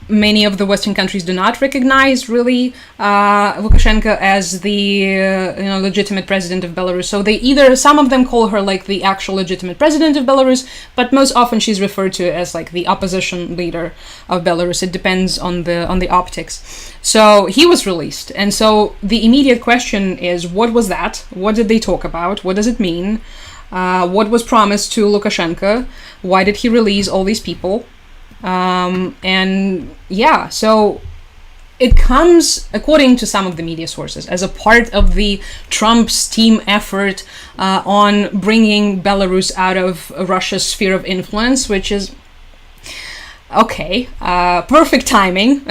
many of the Western countries do not recognize really Lukashenko as the legitimate president of Belarus, so they either, some of them call her like the actual legitimate president of Belarus, but most often she's referred to as like the opposition leader of Belarus. It depends on the optics. So he was released, and so the immediate question is, what was that? What did they talk about? What does it mean? What was promised to Lukashenko? Why did he release all these people? And yeah, so it comes, according to some of the media sources, as a part of the Trump's team effort on bringing Belarus out of Russia's sphere of influence, which is, okay, perfect timing.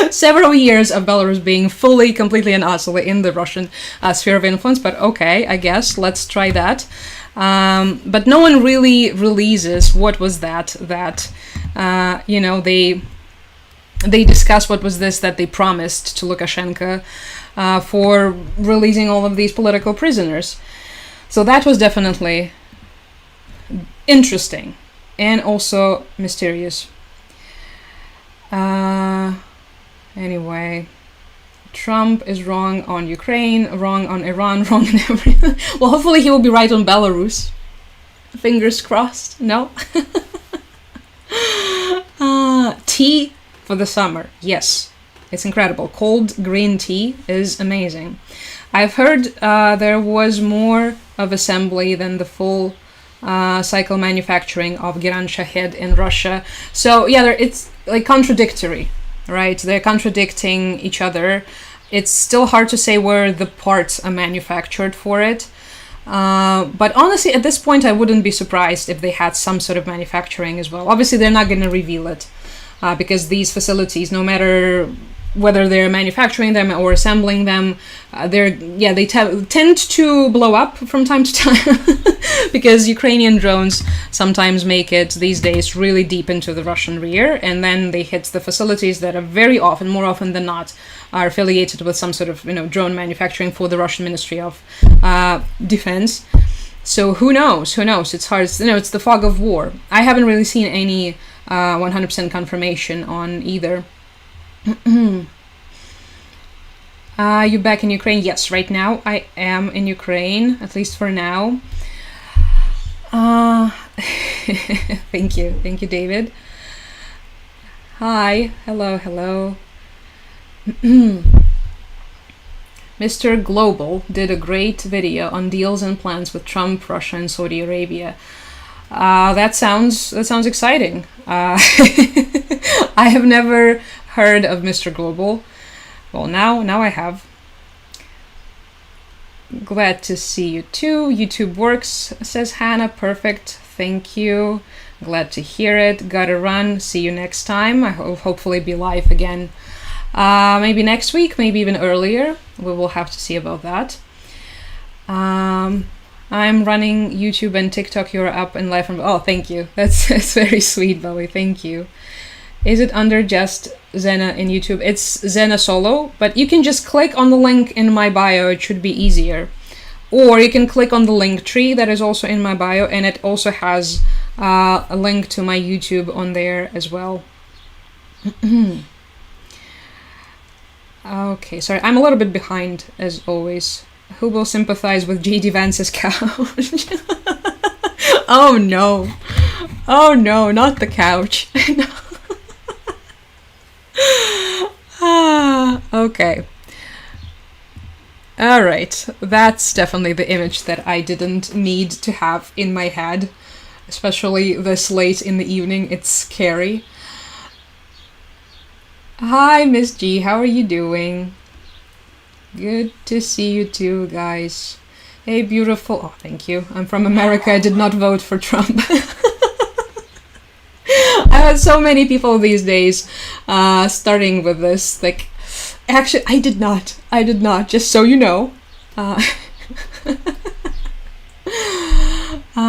Several years of Belarus being fully, completely and utterly in the Russian sphere of influence, but okay, I guess, let's try that. But no one really releases what was that they discuss what was this that they promised to Lukashenko for releasing all of these political prisoners. So that was definitely interesting and also mysterious. Anyway, Trump is wrong on Ukraine, wrong on Iran, wrong in everything. Well, hopefully he will be right on Belarus. Fingers crossed. No? Tea for the summer. Yes, it's incredible. Cold green tea is amazing. I've heard there was more of assembly than the full cycle manufacturing of Giran Shahed in Russia. So yeah, it's like contradictory, right? They're contradicting each other. It's still hard to say where the parts are manufactured for it. But honestly, at this point, I wouldn't be surprised if they had some sort of manufacturing as well. Obviously, they're not going to reveal it because these facilities, no matter whether they're manufacturing them or assembling them, they tend to blow up from time to time because Ukrainian drones sometimes make it these days really deep into the Russian rear, and then they hit the facilities that are very often, more often than not, are affiliated with some sort of drone manufacturing for the Russian Ministry of Defense. So who knows? It's hard. It's the fog of war. I haven't really seen any 100% confirmation on either. You back in Ukraine? Yes, right now I am in Ukraine, at least for now. Thank you, David. Hi, hello. Mr. Global did a great video on deals and plans with Trump, Russia, and Saudi Arabia. That sounds exciting. I have never heard of Mr. Global. Well, now I have. Glad to see you too. YouTube works, says Hannah. Perfect. Thank you. Glad to hear it. Gotta run. See you next time. I will hopefully be live again. Maybe next week, maybe even earlier. We will have to see about that. I'm running YouTube and TikTok. You're up and live from... Oh, thank you. That's very sweet, Bowie. Thank you. Is it under just Zena in YouTube? It's Zena Solo, but you can just click on the link in my bio. It should be easier. Or you can click on the link tree that is also in my bio, and it also has a link to my YouTube on there as well. Okay, sorry, I'm a little bit behind as always. Who will sympathize with JD Vance's couch? Oh no, not the couch. Okay. Alright, that's definitely the image that I didn't need to have in my head. Especially this late in the evening, it's scary. Hi, Miss G, how are you doing? Good to see you too, guys. Hey, beautiful... Oh, thank you. I'm from America, I did not vote for Trump. I've had so many people these days starting with this, like... Actually, I did not, just so you know. Are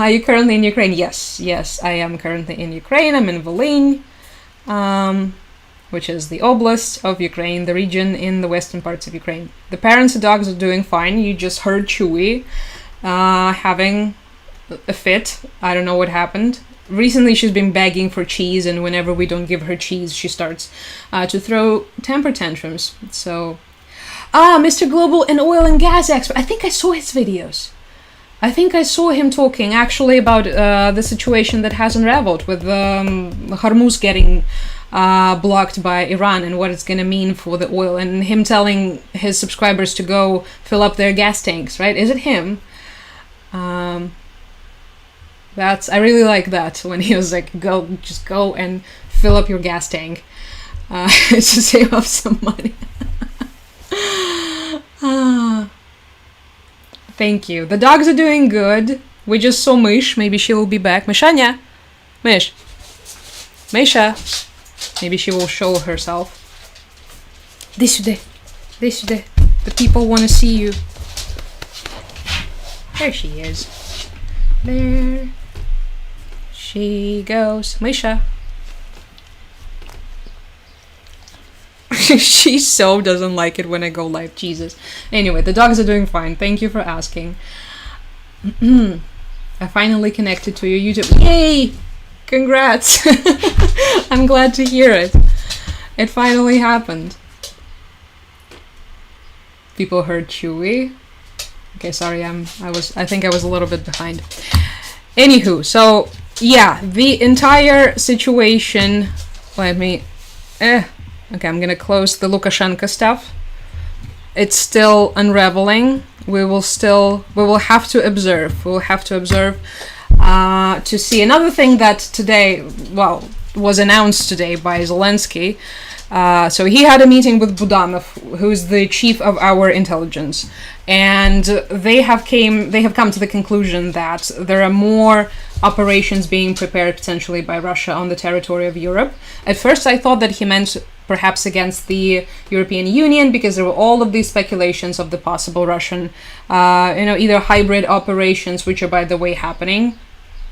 you currently in Ukraine? Yes, I am currently in Ukraine. I'm in Volyn, which is the oblast of Ukraine, the region in the western parts of Ukraine. The parents and dogs are doing fine. You just heard Chewy having a fit. I don't know what happened. Recently, she's been begging for cheese, and whenever we don't give her cheese, she starts to throw temper tantrums. So, Mr. Global, an oil and gas expert. I think I saw his videos. I think I saw him talking actually about the situation that has unraveled with Hormuz getting blocked by Iran and what it's going to mean for the oil, and him telling his subscribers to go fill up their gas tanks, right? Is it him? I really like that when he was like, just go and fill up your gas tank to save up some money. Thank you. The dogs are doing good. We just saw Mish. Maybe she will be back. Mishanya! Misha! Maybe she will show herself. This The people want to see you. There she is. There she goes. Misha. She so doesn't like it when I go live. Jesus. Anyway, the dogs are doing fine. Thank you for asking. I finally connected to your YouTube. Yay! Congrats! I'm glad to hear it. It finally happened. People heard Chewy. Okay, sorry, I think I was a little bit behind. Anywho, so yeah, the entire situation. Okay, I'm gonna close the Lukashenko stuff. It's still unraveling. We will have to observe. We'll have to observe to see. Another thing that today, was announced today by Zelensky, So he had a meeting with Budanov, who's the chief of our intelligence, and they have come to the conclusion that there are more operations being prepared potentially by Russia on the territory of Europe. At first, I thought that he meant perhaps against the European Union, because there were all of these speculations of the possible Russian, either hybrid operations, which are, by the way, happening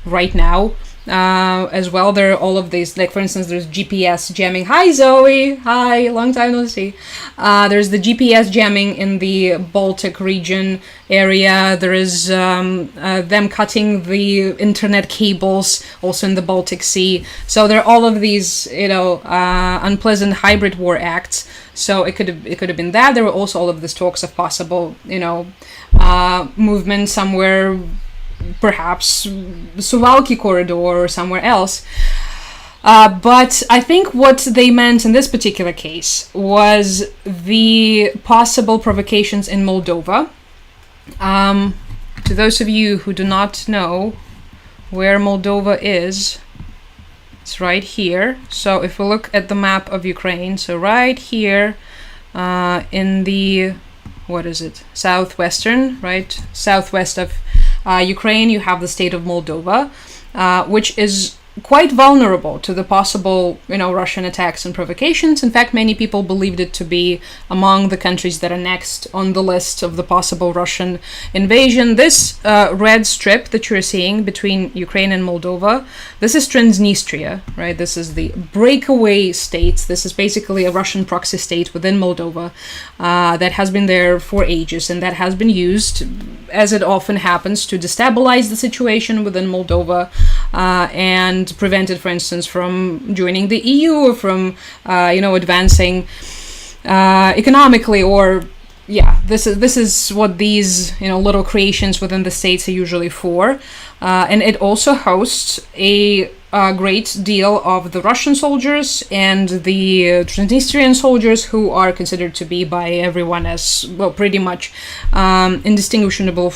right now. As well, there are all of these, like for instance, there's GPS jamming. Hi Zoe, hi, long time no see. There's the GPS jamming in the Baltic region area. There is them cutting the internet cables also in the Baltic Sea. So there are all of these, unpleasant hybrid war acts. So it could have been that. There were also all of these talks of possible, movement somewhere, perhaps Suwalki corridor or somewhere else. But I think what they meant in this particular case was the possible provocations in Moldova. To those of you who do not know where Moldova is, it's right here. So if we look at the map of Ukraine, so right here in the, southwest of Ukraine, you have the state of Moldova, which is quite vulnerable to the possible, Russian attacks and provocations. In fact, many people believed it to be among the countries that are next on the list of the possible Russian invasion. This red strip that you're seeing between Ukraine and Moldova, this is Transnistria, right? This is the breakaway state. This is basically a Russian proxy state within Moldova that has been there for ages and that has been used, as it often happens, to destabilize the situation within Moldova and prevent it, for instance, from joining the EU or from, advancing economically, or this is what these little creations within the states are usually for, and it also hosts a great deal of the Russian soldiers and the Transnistrian soldiers, who are considered to be by everyone as pretty much indistinguishable.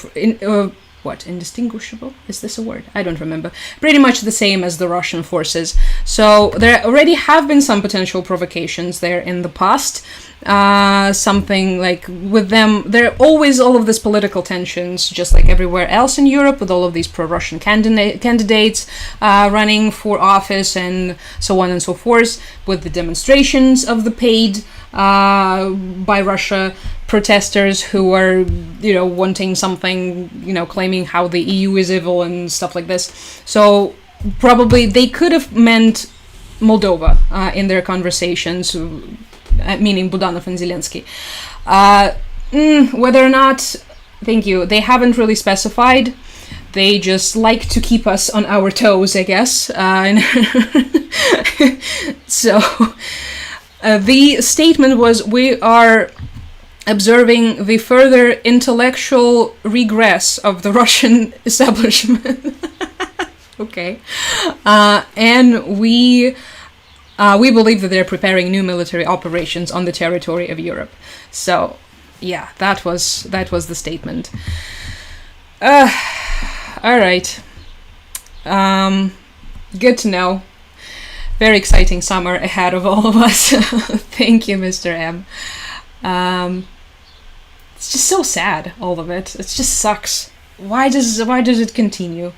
Indistinguishable? Is this a word? I don't remember. Pretty much the same as the Russian forces. So there already have been some potential provocations there in the past. Something like with them, there are always all of these political tensions, just like everywhere else in Europe, with all of these pro-Russian candidates running for office and so on and so forth, with the demonstrations of the paid by Russia protesters who are, wanting something, claiming how the EU is evil and stuff like this. So probably they could have meant Moldova in their conversations, meaning Budanov and Zelensky. Whether or not, thank you, they haven't really specified. They just like to keep us on our toes, I guess. So the statement was, we are observing the further intellectual regress of the Russian establishment. Okay. And we believe that they're preparing new military operations on the territory of Europe. So, yeah, that was the statement. All right. Good to know. Very exciting summer ahead of all of us. Thank you, Mr. M. It's just so sad, all of it. It just sucks. Why does it continue?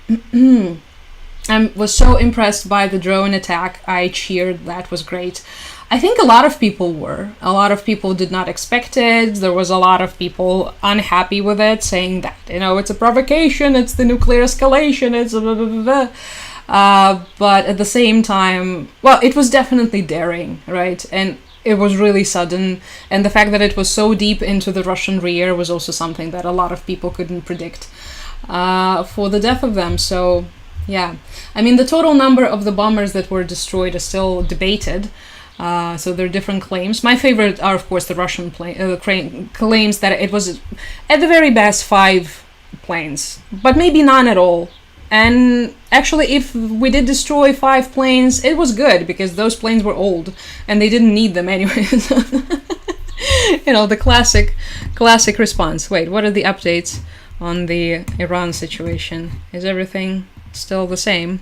I was so impressed by the drone attack. I cheered. That was great. I think a lot of people were. A lot of people did not expect it. There was a lot of people unhappy with it, saying that, it's a provocation, it's the nuclear escalation, it's blah, blah, blah, blah. But at the same time, it was definitely daring, right? And it was really sudden. And the fact that it was so deep into the Russian rear was also something that a lot of people couldn't predict for the death of them. So, yeah. I mean, the total number of the bombers that were destroyed is still debated. So there are different claims. My favorite are, of course, the Russian claims that it was, at the very best, 5 planes, but maybe none at all. And actually, if we did destroy 5 planes, it was good, because those planes were old and they didn't need them anyway. The classic response. Wait, what are the updates on the Iran situation? Is everything still the same?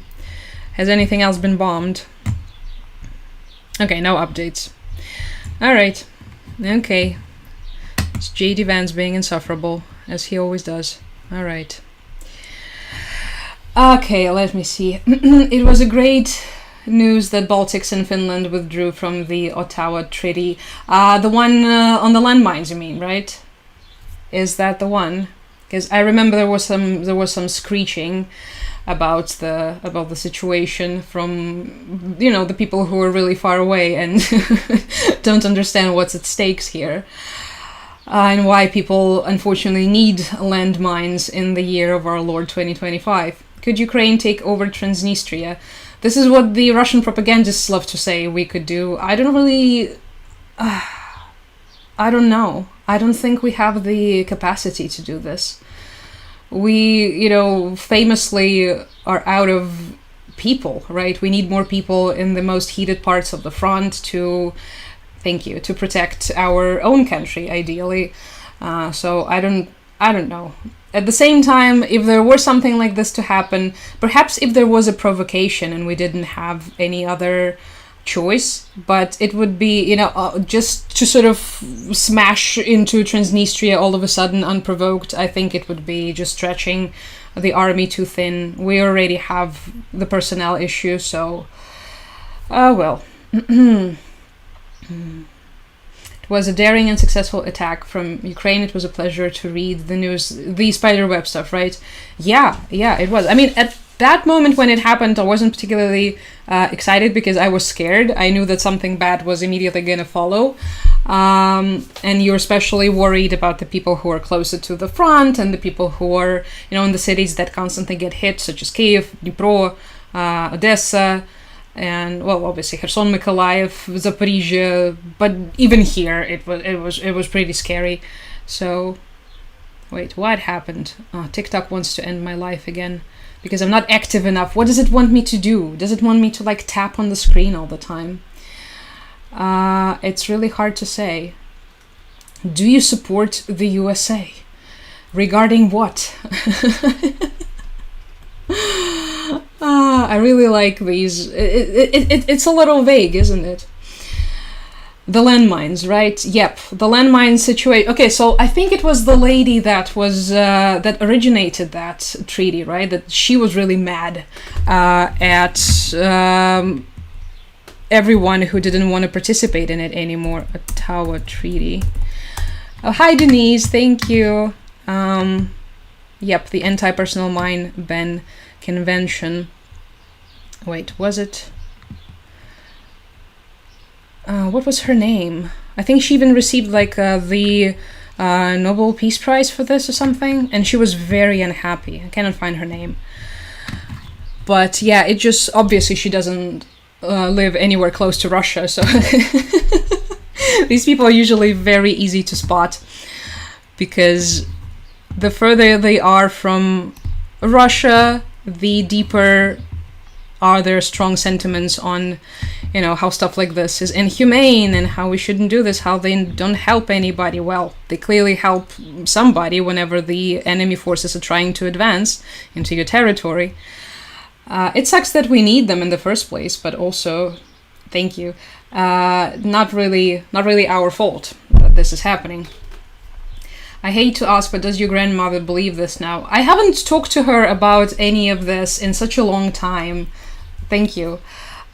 Has anything else been bombed? Okay, no updates. Alright. Okay. It's JD Vance being insufferable, as he always does. Alright. Okay, let me see. It was a great news that Baltics and Finland withdrew from the Ottawa Treaty. The one on the landmines, you mean, right? Is that the one? Because I remember there was some screeching about the situation from the people who are really far away and don't understand what's at stakes here, and why people unfortunately need landmines in the year of our Lord 2025. Could Ukraine take over Transnistria? This is what the Russian propagandists love to say we could do. I don't really... I don't know. I don't think we have the capacity to do this. We, famously are out of people, right? We need more people in the most heated parts of the front to protect our own country, ideally. So I don't know. At the same time, if there were something like this to happen, perhaps if there was a provocation and we didn't have any other choice, but it would be, just to sort of smash into Transnistria all of a sudden unprovoked, I think it would be just stretching the army too thin. We already have the personnel issue, so... well. It was a daring and successful attack from Ukraine. It was a pleasure to read the news, the spiderweb stuff, right? Yeah, it was. I mean, at that moment when it happened, I wasn't particularly excited because I was scared. I knew that something bad was immediately going to follow. And you're especially worried about the people who are closer to the front and the people who are, in the cities that constantly get hit, such as Kiev, Dnipro, Odessa, and well, obviously Kherson, Mykolaiv, Zaporizhia, but even here it was pretty scary. So, wait, what happened? TikTok wants to end my life again because I'm not active enough. What does it want me to do? Does it want me to tap on the screen all the time? It's really hard to say. Do you support the USA? Regarding what? I really like these. It's a little vague, isn't it? The landmines, right? Yep, the landmine situation. Okay, so I think it was the lady that was that originated that treaty, right? That she was really mad at everyone who didn't want to participate in it anymore. Ottawa Treaty. Oh, hi Denise, thank you. Yep, the anti-personal mine ban convention. Wait, was it? What was her name? I think she even received the Nobel Peace Prize for this or something, and she was very unhappy. I cannot find her name. But yeah, it just, obviously she doesn't live anywhere close to Russia, so these people are usually very easy to spot, because the further they are from Russia, the deeper are their strong sentiments on, how stuff like this is inhumane and how we shouldn't do this, how they don't help anybody. Well, they clearly help somebody whenever the enemy forces are trying to advance into your territory. It sucks that we need them in the first place, but also, thank you, not really our fault that this is happening. I hate to ask, but does your grandmother believe this now? I haven't talked to her about any of this in such a long time. Thank you.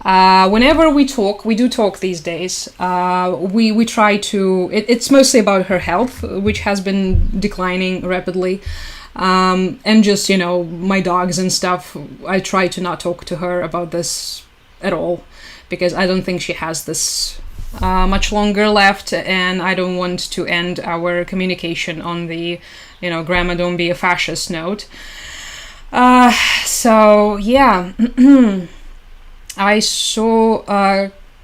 Whenever we talk, we do talk these days. We try to... It's mostly about her health, which has been declining rapidly. And just, my dogs and stuff. I try to not talk to her about this at all, because I don't think she has this much longer left, and I don't want to end our communication on the, grandma don't be a fascist note. So, yeah. I saw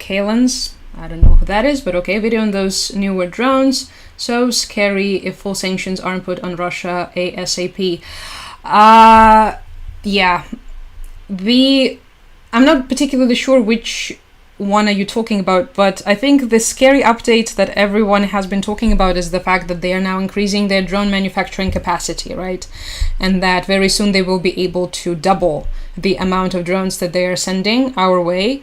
Kalen's, I don't know who that is, but okay, video on those newer drones. So scary if full sanctions aren't put on Russia ASAP. Yeah. I'm not particularly sure which one are you talking about, but I think the scary update that everyone has been talking about is the fact that they are now increasing their drone manufacturing capacity, right? And that very soon they will be able to double the amount of drones that they are sending our way.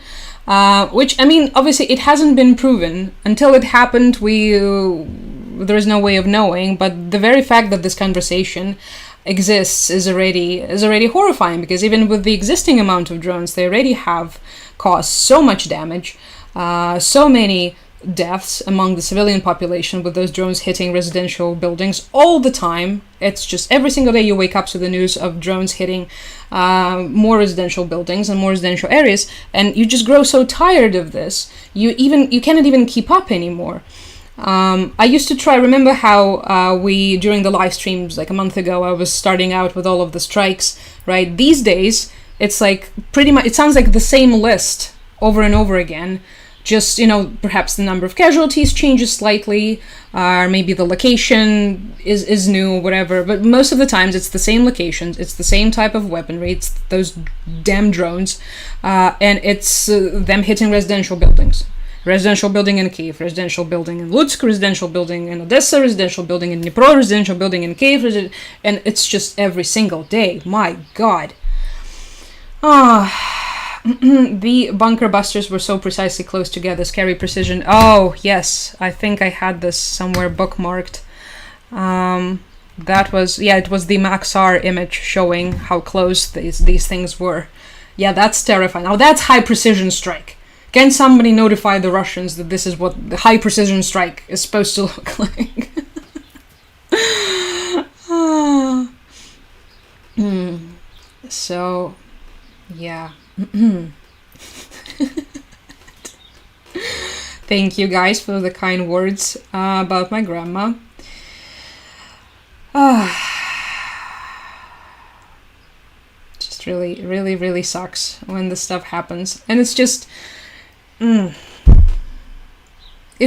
Which, I mean, obviously it hasn't been proven. Until it happened, there is no way of knowing, but the very fact that this conversation exists is already horrifying, because even with the existing amount of drones, they already have caused so much damage, so many deaths among the civilian population with those drones hitting residential buildings all the time. It's just every single day you wake up to the news of drones hitting more residential buildings and more residential areas, and you just grow so tired of this. You cannot even keep up anymore. I used to try, remember how we, during the live streams like a month ago, I was starting out with all of the strikes, right? These days, it's like pretty much, it sounds like the same list over and over again. Just, perhaps the number of casualties changes slightly, or maybe the location is new or whatever, but most of the times it's the same locations, it's the same type of weaponry, it's those damn drones, and it's them hitting residential buildings. Residential building in Kiev, residential building in Lutsk, residential building in Odessa, residential building in Dnipro, residential building in Kiev, and it's just every single day. My God. The bunker busters were so precisely close together, scary precision. Oh, yes, I think I had this somewhere bookmarked. That was, it was the Maxar image showing how close these things were. Yeah, that's terrifying. Now that's high precision strike. Can somebody notify the Russians that this is what the high precision strike is supposed to look like? So, yeah. Thank you guys for the kind words about my grandma. Just really, really, really sucks when this stuff happens. And it's just... If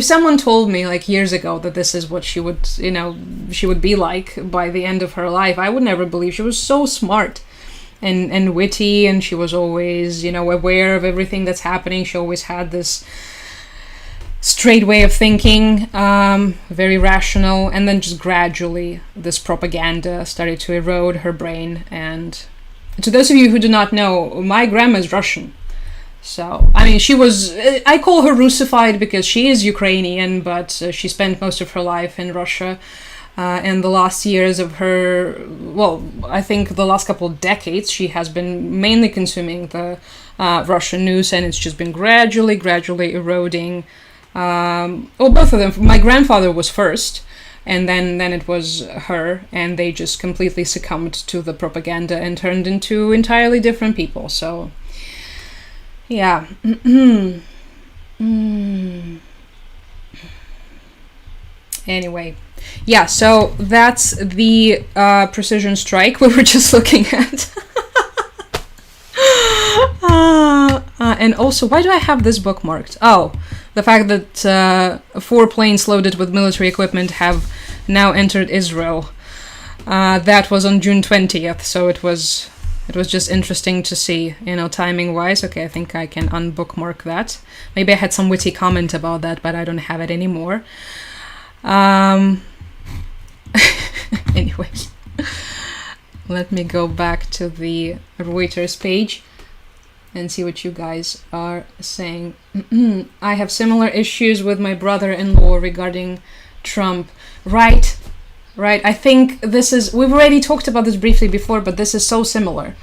someone told me like years ago that this is what she would be like by the end of her life, I would never believe. She was so smart and witty, and she was always, aware of everything that's happening. She always had this straight way of thinking, very rational, and then just gradually this propaganda started to erode her brain. And to those of you who do not know, my grandma is Russian. So, I mean, I call her Russified because she is Ukrainian, but she spent most of her life in Russia. And the last years of her, I think the last couple of decades, she has been mainly consuming the Russian news, and it's just been gradually eroding. Both of them. My grandfather was first, and then it was her, and they just completely succumbed to the propaganda and turned into entirely different people. So... yeah. Anyway. Yeah, so that's the precision strike we were just looking at. And also, why do I have this bookmarked? Oh, the fact that 4 planes loaded with military equipment have now entered Israel. That was on June 20th, so it was just interesting to see, timing-wise. Okay, I think I can unbookmark that. Maybe I had some witty comment about that, but I don't have it anymore. Anyways, let me go back to the Reuters page and see what you guys are saying. I have similar issues with my brother-in-law regarding Trump. Right. I think we've already talked about this briefly before, but this is so similar.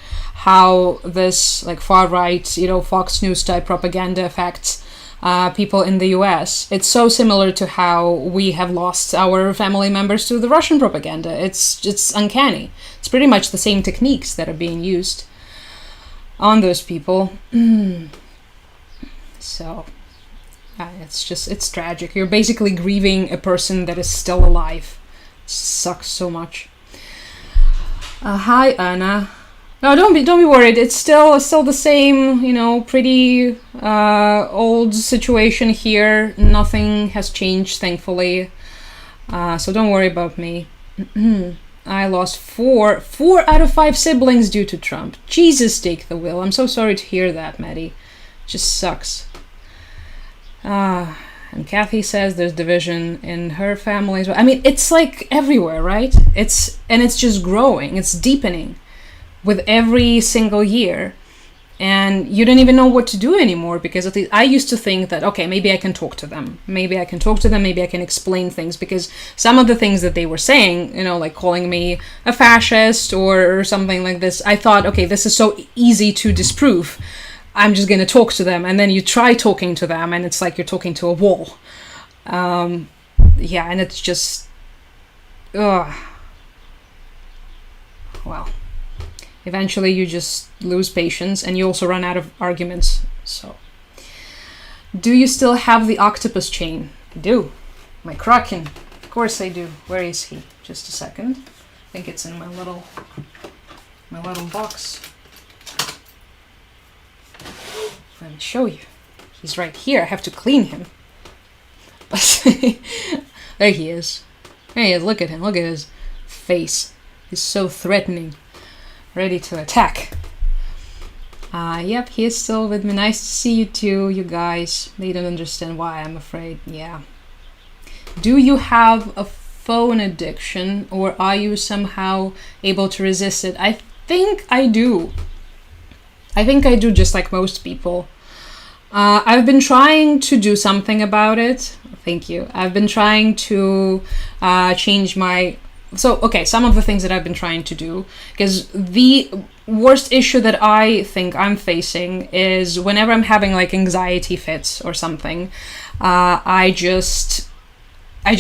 How this far-right, Fox News type propaganda affects people in the US. It's so similar to how we have lost our family members to the Russian propaganda. It's uncanny. It's pretty much the same techniques that are being used on those people. So, it's tragic. You're basically grieving a person that is still alive. It sucks so much. Hi, Anna. No, don't be worried. It's still the same, pretty old situation here. Nothing has changed, thankfully. So don't worry about me. I lost 4 out of 5 siblings due to Trump. Jesus, take the wheel. I'm so sorry to hear that, Maddie. Just sucks. And Kathy says there's division in her family as well. I mean, it's like everywhere, right? It's just growing. It's deepening with every single year. And you don't even know what to do anymore, because at least I used to think that, okay, maybe I can talk to them. Maybe I can explain things, because some of the things that they were saying, like calling me a fascist or something like this, I thought, okay, this is so easy to disprove. I'm just going to talk to them. And then you try talking to them and it's like you're talking to a wall. And it's just, well, eventually you just lose patience and you also run out of arguments. So, do you still have the octopus chain? I do. My Kraken. Of course I do. Where is he? Just a second. I think it's in my little box. Let me show you. He's right here. I have to clean him. There he is. There he is. Look at him. Look at his face. He's so threatening. Ready to attack. Yep, he is still with me. Nice to see you too, you guys. They don't understand why, I'm afraid. Yeah. Do you have a phone addiction, or are you somehow able to resist it? I think I do. Just like most people. I've been trying to do something about it. Thank you. I've been trying to change my... So, okay, some of the things that I've been trying to do, because the worst issue that I think I'm facing is whenever I'm having like anxiety fits or something, I just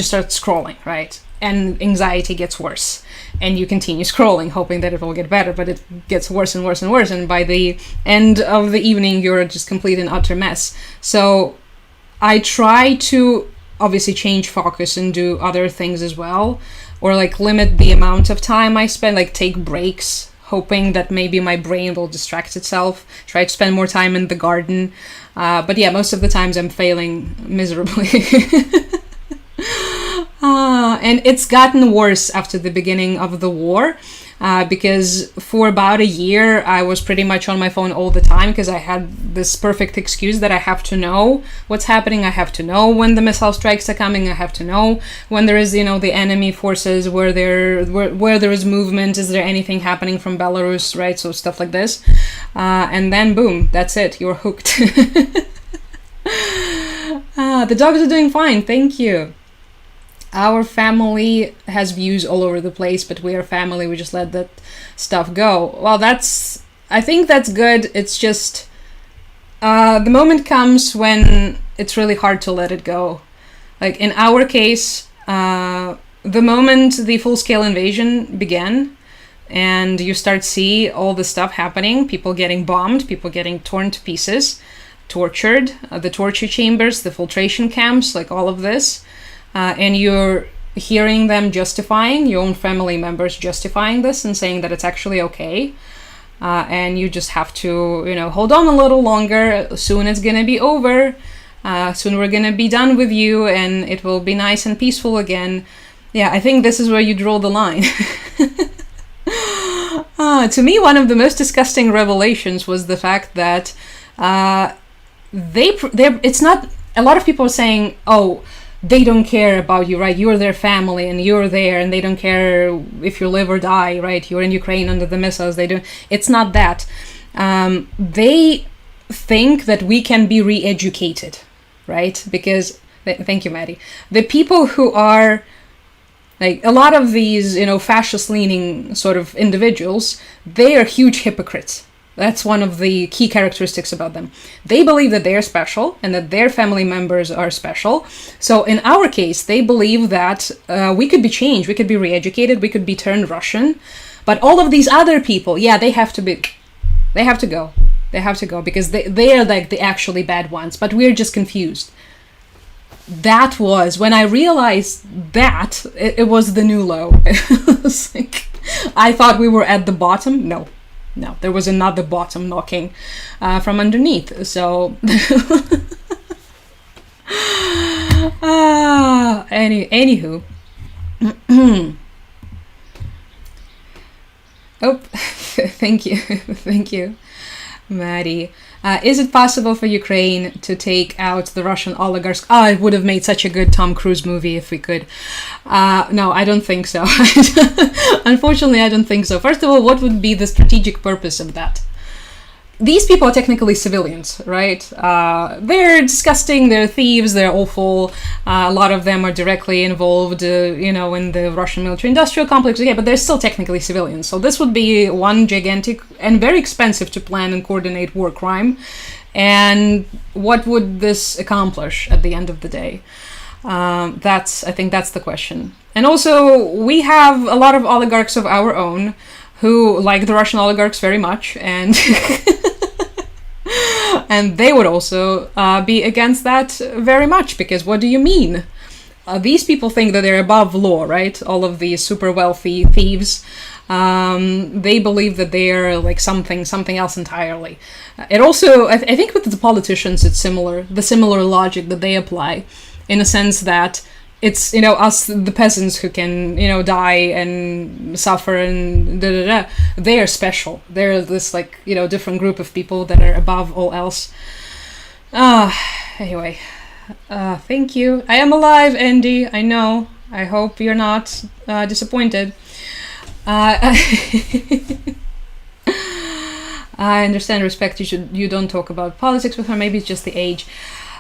start scrolling, right? And anxiety gets worse. And you continue scrolling, hoping that it will get better, but it gets worse and worse and worse. And by the end of the evening, you're just complete and utter mess. So I try to obviously change focus and do other things as well, or like limit the amount of time I spend, like take breaks, hoping that maybe my brain will distract itself, try to spend more time in the garden. But yeah, most of the times I'm failing miserably. And it's gotten worse after the beginning of the war, because for about a year I was pretty much on my phone all the time, because I had this perfect excuse that I have to know what's happening. I have to know when the missile strikes are coming. I have to know when there is, the enemy forces, where there is movement. Is there anything happening from Belarus, right? So stuff like this. And then boom, that's it. You're hooked. The dogs are doing fine. Thank you. Our family has views all over the place, but we are family. We just let that stuff go. Well, I think that's good. It's just the moment comes when it's really hard to let it go. Like in our case, the moment the full-scale invasion began and you start see all the stuff happening, people getting bombed, people getting torn to pieces, tortured, the torture chambers, the filtration camps, like all of this. And you're hearing them justifying, your own family members justifying this and saying that it's actually okay. And you just have to, hold on a little longer. Soon it's going to be over. Soon we're going to be done with you and it will be nice and peaceful again. Yeah, I think this is where you draw the line. To me, one of the most disgusting revelations was the fact that it's not... A lot of people are saying, oh, they don't care about you, right? You're their family and you're there and they don't care if you live or die, right? You're in Ukraine under the missiles. It's not that. They think that we can be re-educated, right? Because, thank you, Maddie. The people who are, like, a lot of these, fascist-leaning sort of individuals, they are huge hypocrites. That's one of the key characteristics about them. They believe that they're special and that their family members are special. So in our case, they believe that we could be changed, we could be re-educated, we could be turned Russian. But all of these other people, yeah, they have to go. They have to go because they are like the actually bad ones, but we're just confused. That was, when I realized that, it was the new low. It was like, I thought we were at the bottom. No, there was another bottom knocking from underneath. So, anywho. Oh, thank you, Maddie. Is it possible for Ukraine to take out the Russian oligarchs? Oh, it would have made such a good Tom Cruise movie if we could. No, I don't think so. Unfortunately, I don't think so. First of all, what would be the strategic purpose of that? These people are technically civilians, right? They're disgusting, they're thieves, they're awful. A lot of them are directly involved, in the Russian military-industrial complex. Yeah, but they're still technically civilians. So this would be one gigantic and very expensive to plan and coordinate war crime. And what would this accomplish at the end of the day? I think that's the question. And also, we have a lot of oligarchs of our own who like the Russian oligarchs very much, and and they would also be against that very much, because what do you mean? These people think that they're above law, right? All of these super wealthy thieves, they believe that they're like something else entirely. It also, I think with the politicians, it's similar, the similar logic that they apply, in a sense that it's, us, the peasants, who can, die and suffer and da-da-da. They are special. They're this, different group of people that are above all else. Anyway, thank you. I am alive, Andy. I know. I hope you're not disappointed. I understand, respect. You don't talk about politics with her. Maybe it's just the age.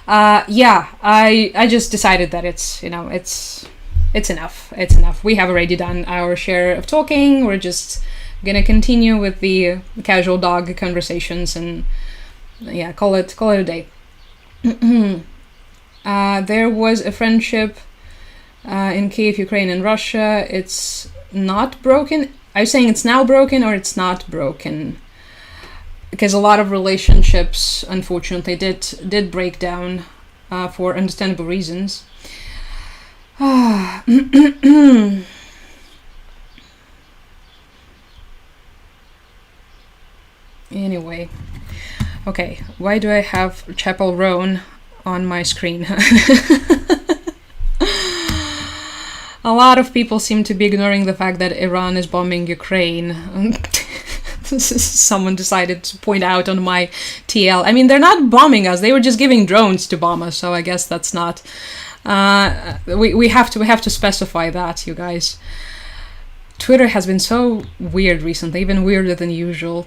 I just decided that it's enough. It's enough. We have already done our share of talking. We're just gonna continue with the casual dog conversations and call it a day. There was a friendship in Kiev, Ukraine, and Russia. It's not broken. Are you saying it's now broken or it's not broken? Because a lot of relationships, unfortunately, did break down for understandable reasons. Anyway, okay. Why do I have Chapel Roan on my screen? A lot of people seem to be ignoring the fact that Iran is bombing Ukraine. Someone decided to point out on my TL. I mean, they're not bombing us. They were just giving drones to bomb us. So I guess that's not. We have to specify that, you guys. Twitter has been so weird recently, even weirder than usual.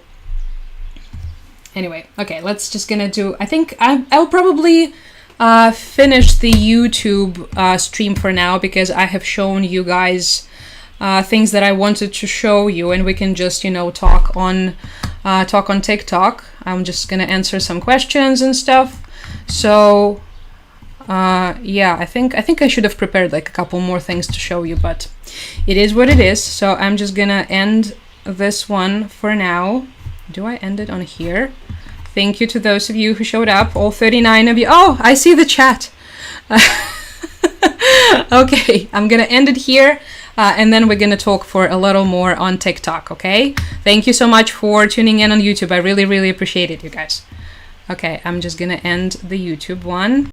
Anyway, okay, let's just gonna do. I think I'll probably finish the YouTube stream for now, because I have shown you guys things that I wanted to show you, and we can just talk on TikTok. I'm just gonna answer some questions and stuff. So I think I should have prepared like a couple more things to show you, but it is what it is. So I'm just gonna end this one for now. Do I end it on here? Thank you to those of you who showed up, all 39 of you. Oh, I see the chat. Okay, I'm gonna end it here. And then we're going to talk for a little more on TikTok, okay? Thank you so much for tuning in on YouTube. I really, really appreciate it, you guys. Okay, I'm just going to end the YouTube one.